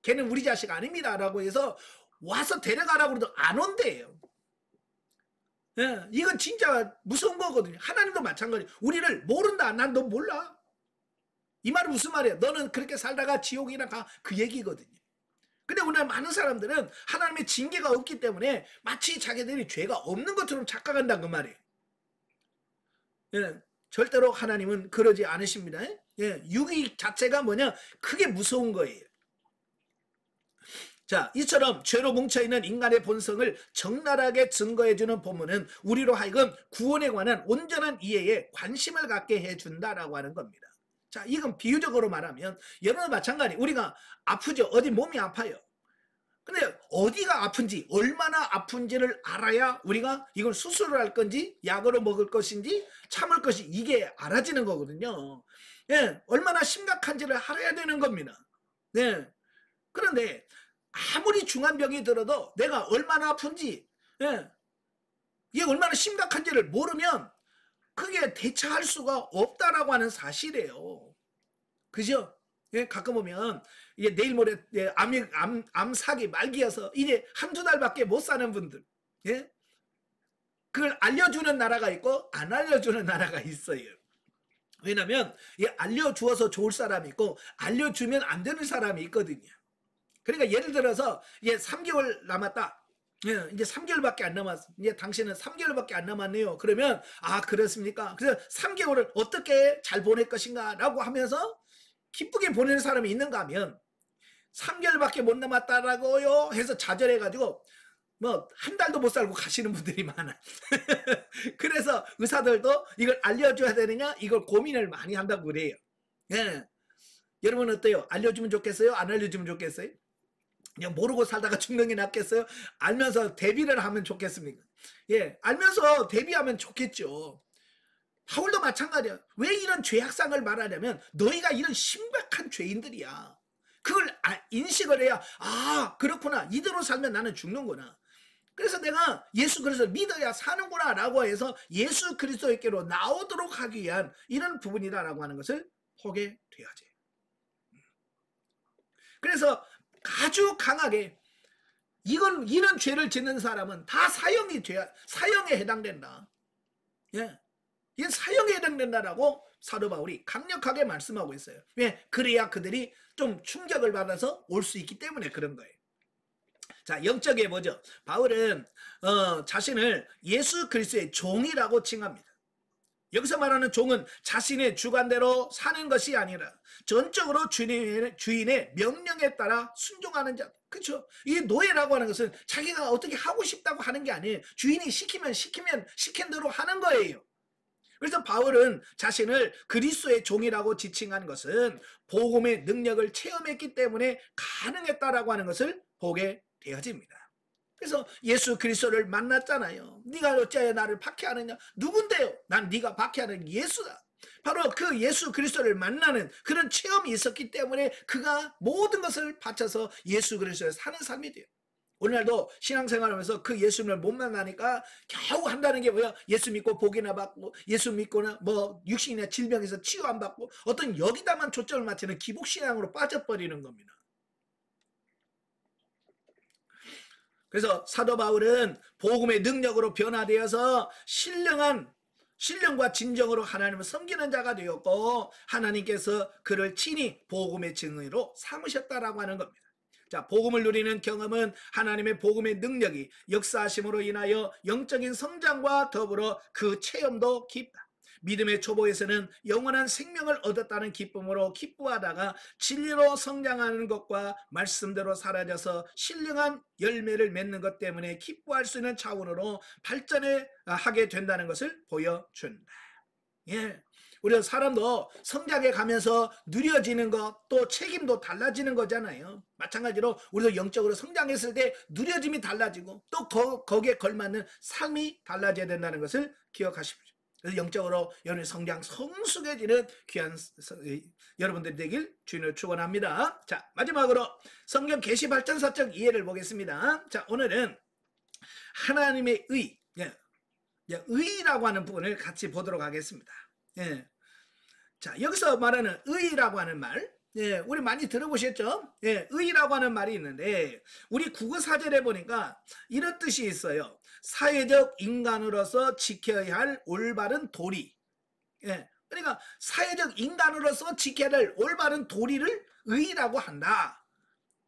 S1: 걔는 우리 자식 아닙니다. 라고 해서 와서 데려가라고 해도 안 온대요. 예, 이건 진짜 무서운 거거든요. 하나님도 마찬가지. 우리를 모른다. 난 너 몰라. 이 말은 무슨 말이야? 너는 그렇게 살다가 지옥이나 가. 그 얘기거든요. 근데 오늘 많은 사람들은 하나님의 징계가 없기 때문에 마치 자기들이 죄가 없는 것처럼 착각한다는 그 말이에요. 예, 절대로 하나님은 그러지 않으십니다. 예, 육이 자체가 뭐냐? 그게 무서운 거예요. 자, 이처럼 죄로 뭉쳐있는 인간의 본성을 적나라하게 증거해주는 본문은 우리로 하여금 구원에 관한 온전한 이해에 관심을 갖게 해준다라고 하는 겁니다. 자, 이건 비유적으로 말하면 여러분 마찬가지. 우리가 아프죠. 어디 몸이 아파요. 근데 어디가 아픈지, 얼마나 아픈지를 알아야 우리가 이걸 수술을 할 건지 약으로 먹을 것인지 참을 것이 이게 알아지는 거거든요. 예, 얼마나 심각한지를 알아야 되는 겁니다. 네. 그런데 아무리 중한 병이 들어도 내가 얼마나 아픈지, 예, 이게 얼마나 심각한지를 모르면 그게 대처할 수가 없다라고 하는 사실이에요. 그죠? 예, 가끔 보면 이게 내일 모레 암 사기 말기여서 이제 한두 달밖에 못 사는 분들, 예, 그걸 알려주는 나라가 있고 안 알려주는 나라가 있어요. 왜냐면 알려주어서 좋을 사람이 있고 알려주면 안 되는 사람이 있거든요. 그러니까 예를 들어서 이제 3개월 남았다. 예, 이제 3개월밖에 안 남았어. 이제 당신은 3개월밖에 안 남았네요. 그러면 아, 그렇습니까? 그래서 3개월을 어떻게 잘 보낼 것인가 라고 하면서 기쁘게 보내는 사람이 있는가 하면 3개월밖에 못 남았다라고요 해서 좌절해가지고 뭐 한 달도 못 살고 가시는 분들이 많아. 그래서 의사들도 이걸 알려줘야 되느냐 이걸 고민을 많이 한다고 그래요. 예. 여러분 어때요? 알려주면 좋겠어요? 안 알려주면 좋겠어요? 그냥 모르고 살다가 죽는 게 낫겠어요? 알면서 대비를 하면 좋겠습니까? 예, 알면서 대비하면 좋겠죠. 바울도 마찬가지야. 왜 이런 죄악상을 말하냐면 너희가 이런 심각한 죄인들이야. 그걸 인식을 해야 아, 그렇구나. 이대로 살면 나는 죽는구나. 그래서 내가 예수 그리스도를 믿어야 사는구나 라고 해서 예수 그리스도에게로 나오도록 하기 위한 이런 부분이다라고 하는 것을 보게 돼야지. 그래서 아주 강하게 이런 죄를 짓는 사람은 다 사형에 해당된다. 예, 이게 사형에 해당된다라고 사도 바울이 강력하게 말씀하고 있어요. 왜? 그래야 그들이 좀 충격을 받아서 올 수 있기 때문에 그런 거예요. 자, 영적에 뭐죠? 바울은 자신을 예수 그리스도의 종이라고 칭합니다. 여기서 말하는 종은 자신의 주관대로 사는 것이 아니라 전적으로 주인의 명령에 따라 순종하는 자. 그렇죠? 이 노예라고 하는 것은 자기가 어떻게 하고 싶다고 하는 게 아니에요. 주인이 시키면 시킨 대로 하는 거예요. 그래서 바울은 자신을 그리스도의 종이라고 지칭한 것은 복음의 능력을 체험했기 때문에 가능했다라고 하는 것을 보게 되어집니다. 그래서 예수 그리스도를 만났잖아요. 네가 어찌하여 나를 박해하느냐? 누군데요? 난 네가 박해하는 예수다. 바로 그 예수 그리스도를 만나는 그런 체험이 있었기 때문에 그가 모든 것을 바쳐서 예수 그리스도에 사는 삶이 돼요. 오늘날도 신앙생활하면서 그 예수님을 못 만나니까 겨우 한다는 게 뭐야? 예수 믿고 복이나 받고 예수 믿고나 뭐 육신이나 질병에서 치유 안 받고 어떤 여기다만 초점을 맞추는 기복신앙으로 빠져버리는 겁니다. 그래서 사도 바울은 복음의 능력으로 변화되어서 신령과 진정으로 하나님을 섬기는 자가 되었고 하나님께서 그를 친히 복음의 증인으로 삼으셨다라고 하는 겁니다. 자, 복음을 누리는 경험은 하나님의 복음의 능력이 역사하심으로 인하여 영적인 성장과 더불어 그 체험도 깊다. 믿음의 초보에서는 영원한 생명을 얻었다는 기쁨으로 기뻐하다가 진리로 성장하는 것과 말씀대로 사라져서 신령한 열매를 맺는 것 때문에 기뻐할 수 있는 차원으로 발전하게 된다는 것을 보여준다. 예, 우리 사람도 성장해 가면서 누려지는 것, 또 책임도 달라지는 거잖아요. 마찬가지로 우리도 영적으로 성장했을 때 누려짐이 달라지고 또 거기에 걸맞는 삶이 달라져야 된다는 것을 기억하십시오. 그래서 영적으로 여러분의 성장 성숙해지는 귀한 여러분들이 되길 주님을 축원합니다. 자, 마지막으로 성경 계시 발전사적 이해를 보겠습니다. 자, 오늘은 하나님의 의, 의라고 하는 부분을 같이 보도록 하겠습니다. 예. 자, 여기서 말하는 의라고 하는 말, 우리 많이 들어보셨죠? 의라고 하는 말이 있는데 우리 국어사전에 보니까 이런 뜻이 있어요. 사회적 인간으로서 지켜야 할 올바른 도리. 그러니까 사회적 인간으로서 지켜야 할 올바른 도리를 의라고 한다.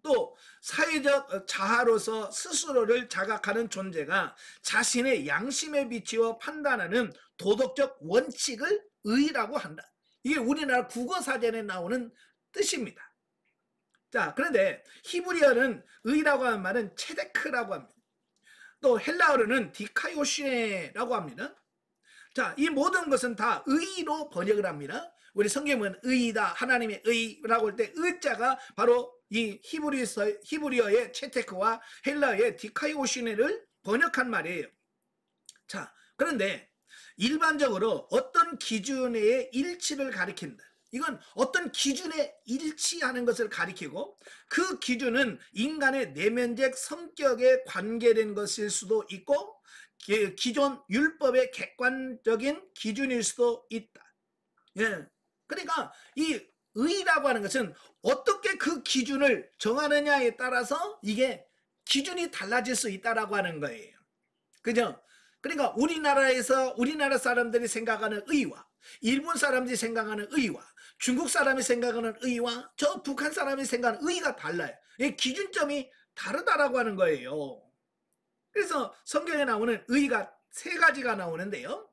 S1: 또 사회적 자아로서 스스로를 자각하는 존재가 자신의 양심에 비추어 판단하는 도덕적 원칙을 의라고 한다. 이게 우리나라 국어사전에 나오는 뜻입니다. 자, 그런데 히브리어는 의라고 하는 말은 체데크라고 합니다. 또 헬라어로는 디카요시네라고 합니다. 자, 이 모든 것은 다 의로 번역을 합니다. 우리 성경은 의이다, 하나님의 의라고 할 때 의자가 바로 이 히브리어의 체테크와 헬라어의 디카요시네를 번역한 말이에요. 자, 그런데 일반적으로 어떤 기준의 일치를 가리킨다. 이건 어떤 기준에 일치하는 것을 가리키고 그 기준은 인간의 내면적 성격에 관계된 것일 수도 있고 기존 율법의 객관적인 기준일 수도 있다. 그러니까 이 의라고 하는 것은 어떻게 그 기준을 정하느냐에 따라서 이게 기준이 달라질 수 있다라고 하는 거예요. 그죠? 그러니까 우리나라 사람들이 생각하는 의와 일본 사람들이 생각하는 의와 중국 사람이 생각하는 의와 저 북한 사람이 생각하는 의가 달라요. 기준점이 다르다라고 하는 거예요. 그래서 성경에 나오는 의가 세 가지가 나오는데요.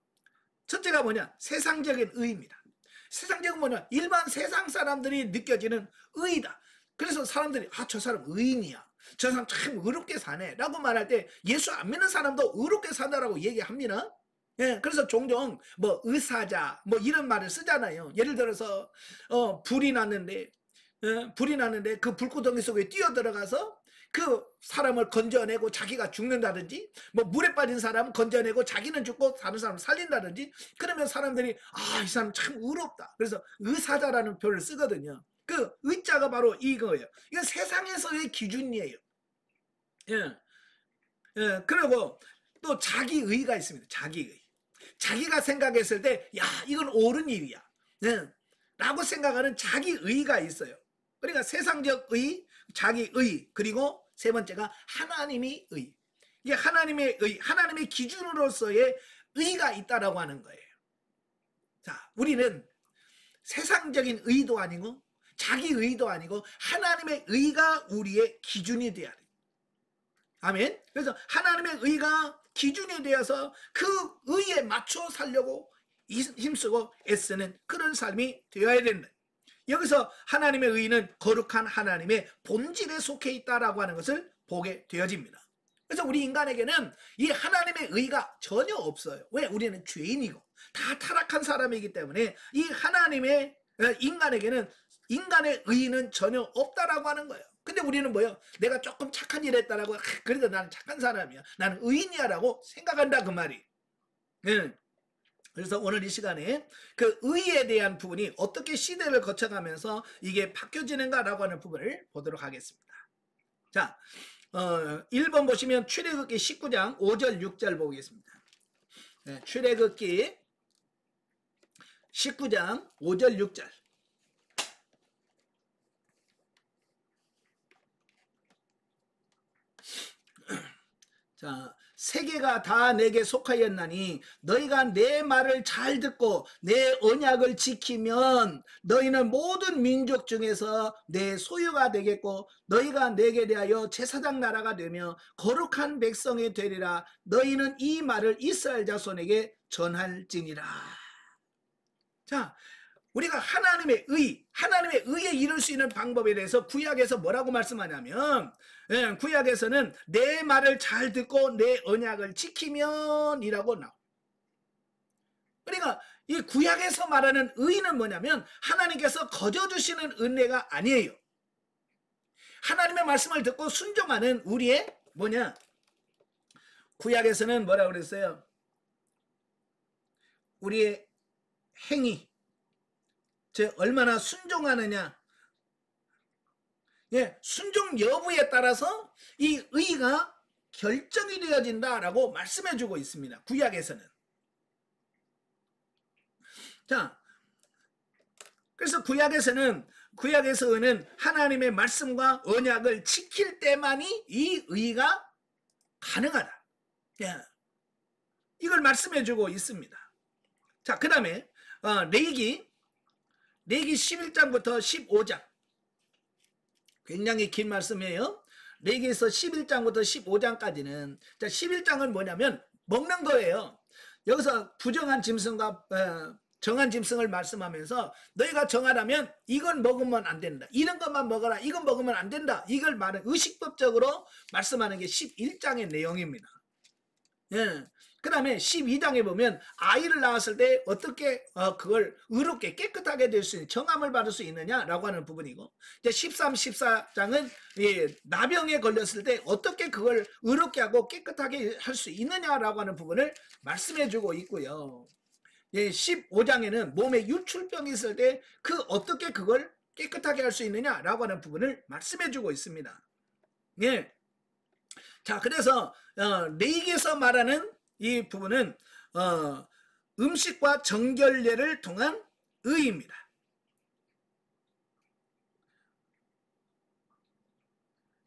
S1: 첫째가 뭐냐? 세상적인 의입니다. 세상적인 뭐냐? 일반 세상 사람들이 느껴지는 의다. 그래서 사람들이 저 사람 의인이야. 저 사람 참 의롭게 사네 라고 말할 때 예수 안 믿는 사람도 의롭게 산다라고 얘기합니다. 그래서 종종 뭐 의사자 뭐 이런 말을 쓰잖아요. 예를 들어서 불이 났는데 그 불구덩이 속에 뛰어들어가서 그 사람을 건져내고 자기가 죽는다든지 뭐 물에 빠진 사람은 건져내고 자기는 죽고 다른 사람을 살린다든지 그러면 사람들이 이 사람 참 의롭다. 그래서 의사자라는 표를 쓰거든요. 그 의자가 바로 이거예요. 이건 세상에서의 기준이에요. 그리고 또 자기의가 있습니다. 자기의. 자기가 생각했을 때 이건 옳은 일이야 라고 생각하는 자기의가 있어요. 그러니까 세상적 의, 자기의, 그리고 세 번째가 하나님의 의. 이게 하나님의 의, 하나님의 기준으로서의 의가 있다라고 하는 거예요. 자, 우리는 세상적인 의도 아니고 자기 의도 아니고 하나님의 의가 우리의 기준이 되어야 돼요. 아멘. 그래서 하나님의 의가 기준이 되어서 그 의에 맞춰 살려고 힘쓰고 애쓰는 그런 삶이 되어야 된다. 여기서 하나님의 의는 거룩한 하나님의 본질에 속해 있다라고 하는 것을 보게 되어집니다. 그래서 우리 인간에게는 이 하나님의 의가 전혀 없어요. 왜? 우리는 죄인이고 다 타락한 사람이기 때문에 이 하나님의 인간에게는 인간의 의는 전혀 없다라고 하는 거예요. 근데 우리는 뭐예요? 내가 조금 착한 일 했다라고 그래도 나는 착한 사람이야. 나는 의인이야 라고 생각한다 그 말이. 그래서 오늘 이 시간에 그 의에 대한 부분이 어떻게 시대를 거쳐가면서 이게 바뀌어지는가라고 하는 부분을 보도록 하겠습니다. 자, 1번 보시면 출애굽기 19장 5절 6절 보겠습니다. 출애굽기 19장 5절 6절. 자, 세계가 다 내게 속하였나니 너희가 내 말을 잘 듣고 내 언약을 지키면 너희는 모든 민족 중에서 내 소유가 되겠고 너희가 내게 대하여 제사장 나라가 되며 거룩한 백성이 되리라. 너희는 이 말을 이스라엘 자손에게 전할지니라. 자, 우리가 하나님의 의에 이룰 수 있는 방법에 대해서 구약에서 뭐라고 말씀하냐면 구약에서는 내 말을 잘 듣고 내 언약을 지키면 이라고 나와. 그러니까 이 구약에서 말하는 의는 뭐냐면 하나님께서 거저주시는 은혜가 아니에요. 하나님의 말씀을 듣고 순종하는 우리의 뭐냐? 구약에서는 뭐라고 그랬어요? 우리의 행위, 즉 얼마나 순종하느냐, 예, 순종 여부에 따라서 이 의가 결정이 되어진다라고 말씀해주고 있습니다. 구약에서는. 자, 그래서 구약에서는 하나님의 말씀과 언약을 지킬 때만이 이 의가 가능하다. 예, 이걸 말씀해주고 있습니다. 자, 그 다음에 레위기 11장부터 15장, 굉장히 긴 말씀이에요. 레위기에서 11장부터 15장까지는, 자, 11장은 뭐냐면 먹는 거예요. 여기서 부정한 짐승과 정한 짐승을 말씀하면서 너희가 정하라면 이건 먹으면 안 된다, 이런 것만 먹어라, 이건 먹으면 안 된다, 이걸 말은 의식법적으로 말씀하는 게 11장의 내용입니다. 예. 그 다음에 12장에 보면 아이를 낳았을 때 어떻게 그걸 의롭게 깨끗하게 될 수 있는, 정함을 받을 수 있느냐라고 하는 부분이고, 이제 13, 14장은 나병에 걸렸을 때 어떻게 그걸 의롭게 하고 깨끗하게 할 수 있느냐라고 하는 부분을 말씀해 주고 있고요. 15장에는 몸에 유출병이 있을 때 어떻게 그걸 깨끗하게 할 수 있느냐라고 하는 부분을 말씀해 주고 있습니다. 예. 자, 그래서 레위기에서 말하는 이 부분은 음식과 정결례를 통한 의입니다.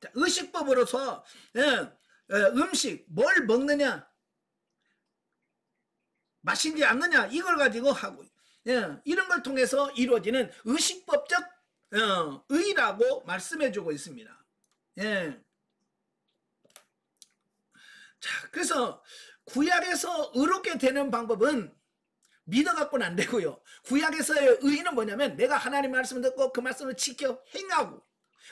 S1: 자, 의식법으로서 음식, 뭘 먹느냐, 마시지 않느냐, 이걸 가지고 하고, 이런 걸 통해서 이루어지는 의식법적 의라고 말씀해주고 있습니다. 예. 자, 그래서 구약에서 의롭게 되는 방법은 믿어갖고는 안 되고요. 구약에서의 의는 뭐냐면 내가 하나님 말씀을 듣고 그 말씀을 지켜 행하고,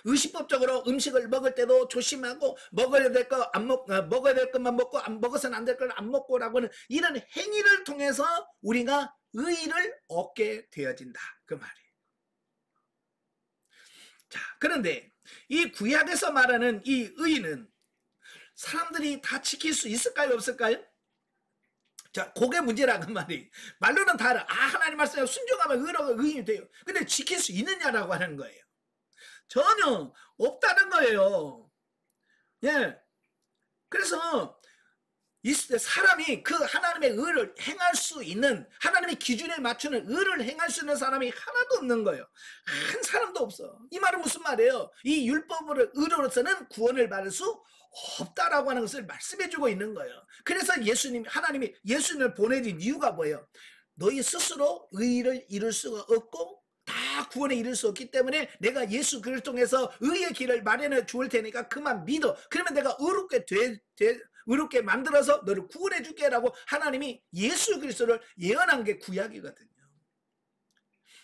S1: 의식법적으로 음식을 먹을 때도 조심하고, 먹어야 될 것만 먹고, 먹어서는 안 될 걸 안 먹고라고 하는 이런 행위를 통해서 우리가 의를 얻게 되어진다, 그 말이에요. 자, 그런데 이 구약에서 말하는 이 의는 사람들이 다 지킬 수 있을까요, 없을까요? 자, 그게 문제라는 말이. 말로는 다 알아. 하나님 말씀에 순종하면 의인이 돼요. 근데 지킬 수 있느냐라고 하는 거예요. 전혀 없다는 거예요. 예. 그래서 사람이 그 하나님의 의를 행할 수 있는, 하나님의 기준에 맞추는 의를 행할 수 있는 사람이 하나도 없는 거예요. 한 사람도 없어. 이 말은 무슨 말이에요? 이 율법으로, 의로서는 구원을 받을 수 없다라고 하는 것을 말씀해주고 있는 거예요. 그래서 하나님이 예수님을 보내신 이유가 뭐예요? 너희 스스로 의를 이룰 수가 없고 다 구원에 이를 수 없기 때문에 내가 예수 그리스도를 통해서 의의 길을 마련해 줄 테니까 그만 믿어. 그러면 내가 의롭게 만들어서 너를 구원해 줄게라고 하나님이 예수 그리스도를 예언한 게 구약이거든요.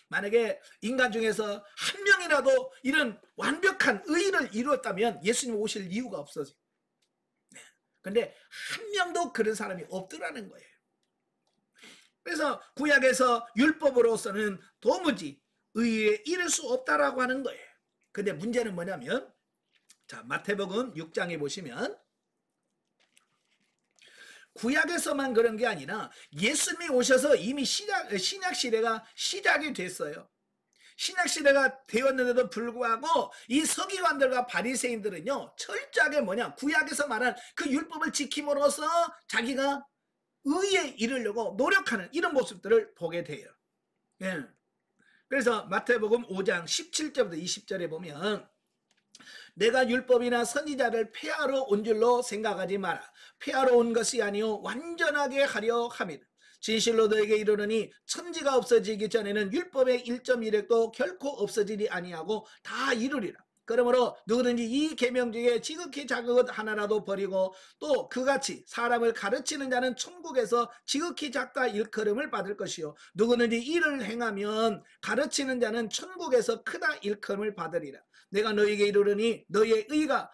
S1: 만약에 인간 중에서 한 명이라도 이런 완벽한 의를 이루었다면 예수님 오실 이유가 없어져. 그런데 한 명도 그런 사람이 없더라는 거예요. 그래서 구약에서 율법으로서는 도무지 의에 이를 수 없다라고 하는 거예요. 근데 문제는 뭐냐면, 자, 마태복음 6장에 보시면 구약에서만 그런 게 아니라 예수님이 오셔서 이미 신약 시대가 시작이 됐어요. 신약 시대가 되었는데도 불구하고 이 서기관들과 바리새인들은요, 철저하게 구약에서 말한 그 율법을 지킴으로써 자기가 의에 이르려고 노력하는 이런 모습들을 보게 돼요. 예. 그래서 마태복음 5장 17절부터 20절에 보면, 내가 율법이나 선지자를 폐하러 온 줄로 생각하지 마라. 폐하러 온 것이 아니요 완전하게 하려 함이라. 진실로 너에게 이르노니 천지가 없어지기 전에는 율법의 1.1획도 결코 없어지리 아니하고 다 이루리라. 그러므로 누구든지 이 계명 중에 지극히 작은 것 하나라도 버리고 또 그같이 사람을 가르치는 자는 천국에서 지극히 작다 일컬음을 받을 것이요, 누구든지 이를 행하면 가르치는 자는 천국에서 크다 일컬음을 받으리라. 내가 너에게 이르르니 너의 의가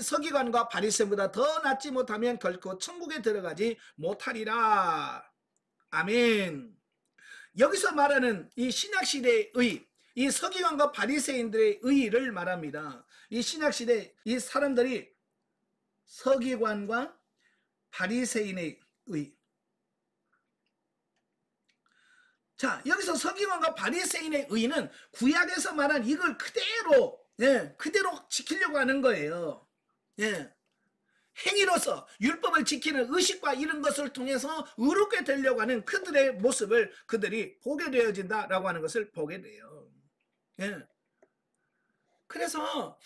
S1: 서기관과 바리새인보다 더 낫지 못하면 결코 천국에 들어가지 못하리라. 아멘. 여기서 말하는 이 신약시대의 의, 이 서기관과 바리새인들의 의를 말합니다. 이 신약시대 이 사람들이 서기관과 바리새인의 의, 자, 여기서 서기관과 바리새인의 의는 구약에서 말한 이걸 그대로, 예, 그대로 지키려고 하는 거예요. 예. 행위로서 율법을 지키는 의식과 이런 것을 통해서 의롭게 되려고 하는 그들의 모습을 그들이 보게 되어진다라고 하는 것을 보게 돼요. 예. 그래서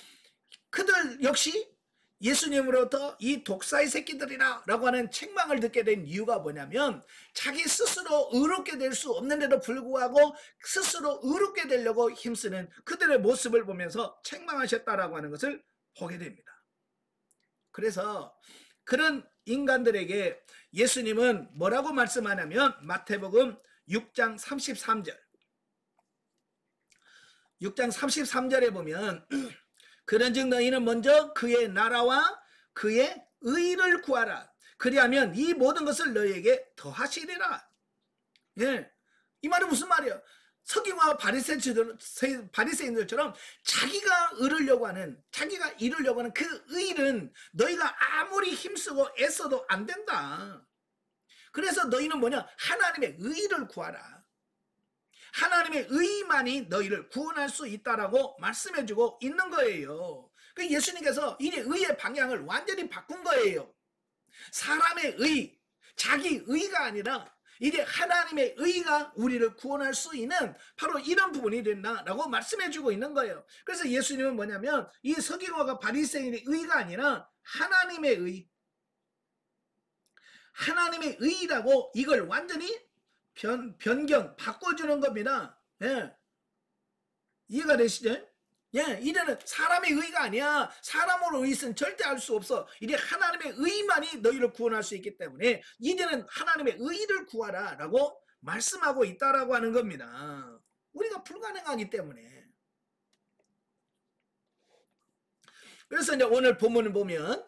S1: 그들 역시 예수님으로부터 이 독사의 새끼들이라 라고 하는 책망을 듣게 된 이유가 뭐냐면 자기 스스로 의롭게 될 수 없는데도 불구하고 스스로 의롭게 되려고 힘쓰는 그들의 모습을 보면서 책망하셨다라고 하는 것을 보게 됩니다. 그래서 그런 인간들에게 예수님은 뭐라고 말씀하냐면 마태복음 6장 33절 6장 33절에 보면 그런즉 너희는 먼저 그의 나라와 그의 의를 구하라. 그리하면 이 모든 것을 너희에게 더하시리라. 예, 이 말은 무슨 말이에요? 서기관과 바리새인들처럼 자기가 이루려고 하는 그 의는 너희가 아무리 힘쓰고 애써도 안 된다. 그래서 너희는 뭐냐? 하나님의 의를 구하라. 하나님의 의만이 너희를 구원할 수 있다라고 말씀해주고 있는 거예요. 예수님께서 이제 의의 방향을 완전히 바꾼 거예요. 사람의 의, 자기 의가 아니라 이제 하나님의 의가 우리를 구원할 수 있는 바로 이런 부분이 된다라고 말씀해주고 있는 거예요. 그래서 예수님은 뭐냐면 이 서기관과 바리새인의 의가 아니라 하나님의 의라고 이걸 완전히 변경, 바꿔주는 겁니다. 예. 이해가 되시죠? 예, 이제는 사람의 의가 아니야. 사람으로 의는 절대 할 수 없어. 이제 하나님의 의만이 너희를 구원할 수 있기 때문에 이제는 하나님의 의를 구하라 라고 말씀하고 있다라고 하는 겁니다. 우리가 불가능하기 때문에. 그래서 이제 오늘 본문을 보면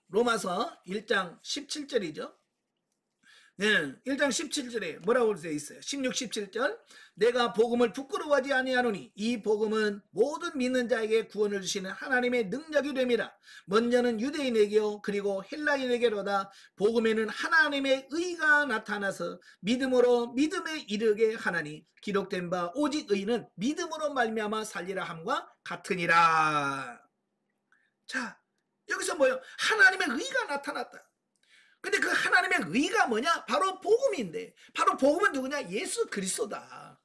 S1: 로마서 1장 17절이죠. 네, 1장 17절에 뭐라고 되어 있어요? 16, 17절 내가 복음을 부끄러워하지 아니하노니 이 복음은 모든 믿는 자에게 구원을 주시는 하나님의 능력이 됨이라. 먼저는 유대인에게요 그리고 헬라인에게로다. 복음에는 하나님의 의가 나타나서 믿음으로 믿음에 이르게 하나니 기록된 바 오직 의는 믿음으로 말미암아 살리라 함과 같으니라. 자, 여기서 뭐예요? 하나님의 의가 나타났다. 근데 그 하나님의 의가 뭐냐? 바로 복음인데, 바로 복음은 누구냐? 예수 그리스도다.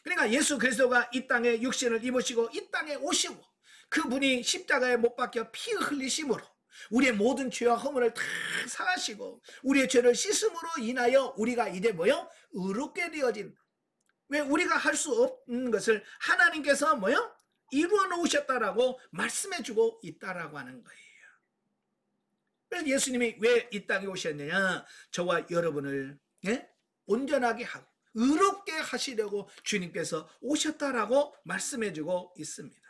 S1: 그러니까 예수 그리스도가 이 땅에 육신을 입으시고 이 땅에 오시고 그분이 십자가에 못 박혀 피 흘리심으로 우리의 모든 죄와 허물을 다 사하시고 우리의 죄를 씻음으로 인하여 우리가 이제 뭐요? 의롭게 되어진. 왜? 우리가 할 수 없는 것을 하나님께서 뭐요? 이루어 놓으셨다라고 말씀해주고 있다라고 하는 거예요. 그래서 예수님이 왜 이 땅에 오셨느냐? 저와 여러분을 온전하게 하고 의롭게 하시려고 주님께서 오셨다라고 말씀해주고 있습니다.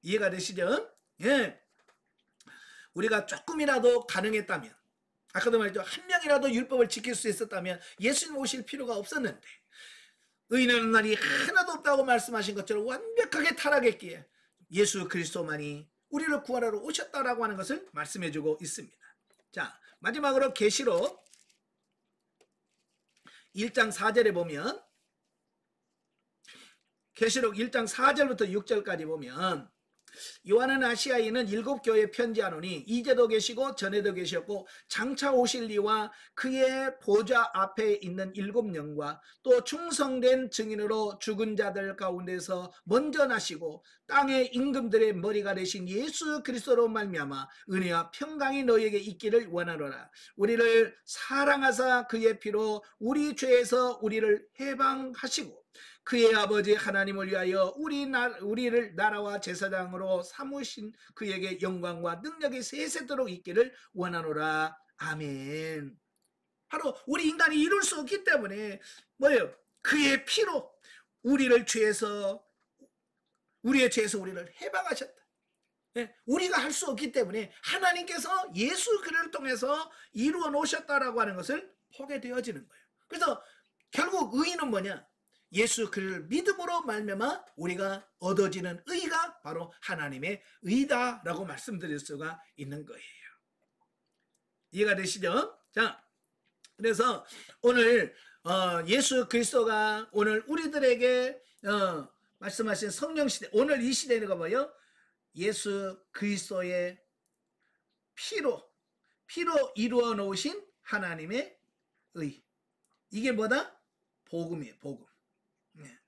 S1: 이해가 되시죠? 예. 우리가 조금이라도 가능했다면, 아까도 말했죠. 한 명이라도 율법을 지킬 수 있었다면 예수님 오실 필요가 없었는데 의인은 날이 하나도 없다고 말씀하신 것처럼 완벽하게 타락했기에 예수 그리스도만이 우리를 구하러 오셨다라고 하는 것을 말씀해주고 있습니다. 자, 마지막으로 계시록 1장 4절에 보면 계시록 1장 4절부터 6절까지 보면 요한은 아시아에 있는 7교회에 편지하노니 이제도 계시고 전에도 계셨고 장차 오실 이와 그의 보좌 앞에 있는 7영과 또 충성된 증인으로 죽은 자들 가운데서 먼저 나시고 땅의 임금들의 머리가 되신 예수 그리스도로 말미암아 은혜와 평강이 너희에게 있기를 원하노라. 우리를 사랑하사 그의 피로 우리 죄에서 우리를 해방하시고 그의 아버지 하나님을 위하여 우리를 나라와 제사장으로 삼으신 그에게 영광과 능력이 세세도록 있기를 원하노라. 아멘. 바로 우리 인간이 이룰 수 없기 때문에 뭐예요? 그의 피로 우리의 죄에서 우리를 해방하셨다. 우리가 할 수 없기 때문에 하나님께서 예수 그리스도를 통해서 이루어 놓으셨다라고 하는 것을 보게 되어지는 거예요. 그래서 결국 의인은 뭐냐? 예수 그리스도를 믿음으로 말미암아 우리가 얻어지는 의가 바로 하나님의 의다라고 말씀드릴 수가 있는 거예요. 이해가 되시죠? 자, 그래서 오늘 예수 그리스도가 오늘 우리들에게 말씀하신 성령 시대, 오늘 이 시대는 뭐예요? 예수 그리스도의 피로 이루어 놓으신 하나님의 의. 이게 뭐다? 복음이에요. 복음. 네.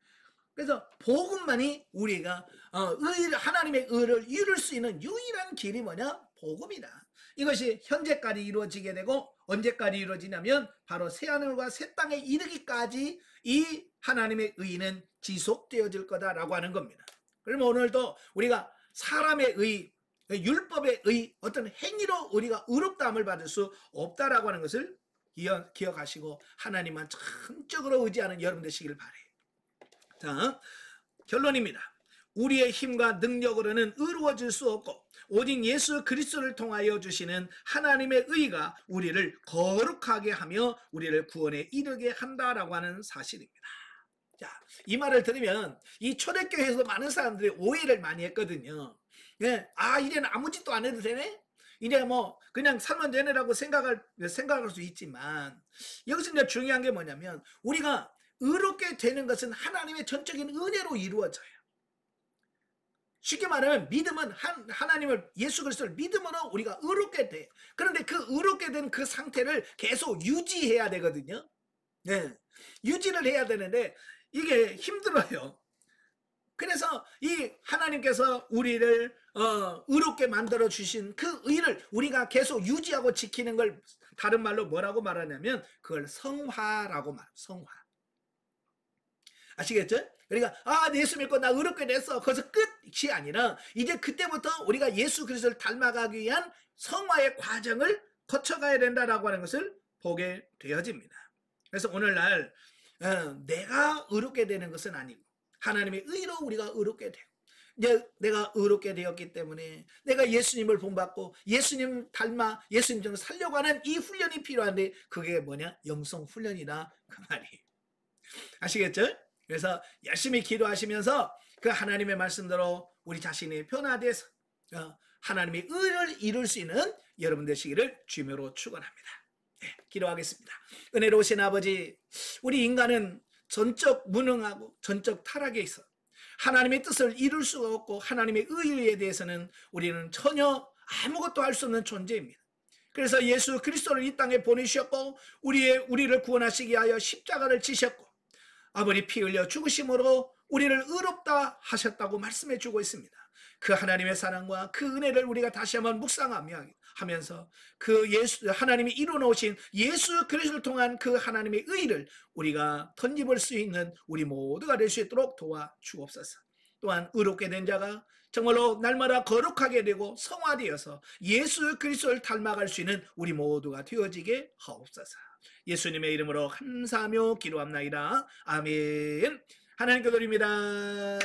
S1: 그래서 복음만이 우리가 하나님의 의를 이룰 수 있는 유일한 길이 뭐냐? 복음이다. 이것이 현재까지 이루어지게 되고 언제까지 이루어지냐면 바로 새하늘과 새 땅에 이르기까지 이 하나님의 의는 지속되어질 거다라고 하는 겁니다. 그러면 오늘도 우리가 사람의 의, 율법의 의, 어떤 행위로 우리가 의롭다함을 받을 수 없다라고 하는 것을 기억하시고 하나님만 전적으로 의지하는 여러분 되시길 바래요. 자, 결론입니다. 우리의 힘과 능력으로는 의로워질 수 없고 오직 예수 그리스도를 통하여 주시는 하나님의 의가 우리를 거룩하게 하며 우리를 구원에 이르게 한다라고 하는 사실입니다. 자, 이 말을 들으면 이 초대교회에서 많은 사람들이 오해를 많이 했거든요. 예, 이제는 아무 짓도 안 해도 되네? 이제 뭐 그냥 살면 되네라고 생각할 수 있지만 여기서 이제 중요한 게 뭐냐면 우리가 의롭게 되는 것은 하나님의 전적인 은혜로 이루어져요. 쉽게 말하면 믿음은 하나님을 예수 그리스도를 믿음으로 우리가 의롭게 돼. 그런데 그 의롭게 된 그 상태를 계속 유지해야 되거든요. 네, 유지를 해야 되는데 이게 힘들어요. 그래서 이 하나님께서 우리를 의롭게 만들어 주신 그 의를 우리가 계속 유지하고 지키는 걸 다른 말로 뭐라고 말하냐면 그걸 성화라고 말해요. 성화. 아시겠죠? 그러니까 예수 믿고 나 의롭게 됐어. 거기서 끝이 아니라 이제 그때부터 우리가 예수 그리스도를 닮아가기 위한 성화의 과정을 거쳐가야 된다라고 하는 것을 보게 되어집니다. 그래서 오늘날 내가 의롭게 되는 것은 아니고 하나님의 의로 우리가 의롭게 되고 이제 내가 의롭게 되었기 때문에 내가 예수님을 본받고 예수님 닮아 예수님처럼 살려고 하는 이 훈련이 필요한데 그게 뭐냐? 영성 훈련이다 그 말이에요. 아시겠죠? 그래서 열심히 기도하시면서 그 하나님의 말씀대로 우리 자신이 변화돼서 하나님의 의를 이룰 수 있는 여러분 되시기를 주님으로 축원합니다. 네, 기도하겠습니다. 은혜로우신 아버지, 우리 인간은 전적 무능하고 전적 타락에 있어 하나님의 뜻을 이룰 수가 없고 하나님의 의에 대해서는 우리는 전혀 아무것도 할 수 없는 존재입니다. 그래서 예수 그리스도를 이 땅에 보내주셨고 우리를 구원하시기 위하여 십자가를 지셨고 아버지 피 흘려 죽으심으로 우리를 의롭다 하셨다고 말씀해 주고 있습니다. 그 하나님의 사랑과 그 은혜를 우리가 다시 한번 묵상하면서 그 하나님이 이루어놓으신 예수 그리스도를 통한 그 하나님의 의를 우리가 덧입을 수 있는 우리 모두가 될 수 있도록 도와주옵소서. 또한 의롭게 된 자가 정말로 날마다 거룩하게 되고 성화되어서 예수 그리스도를 닮아갈 수 있는 우리 모두가 되어지게 하옵소서. 예수님의 이름으로 감사하며 기도합나이다. 아멘. 하나님께 드립니다.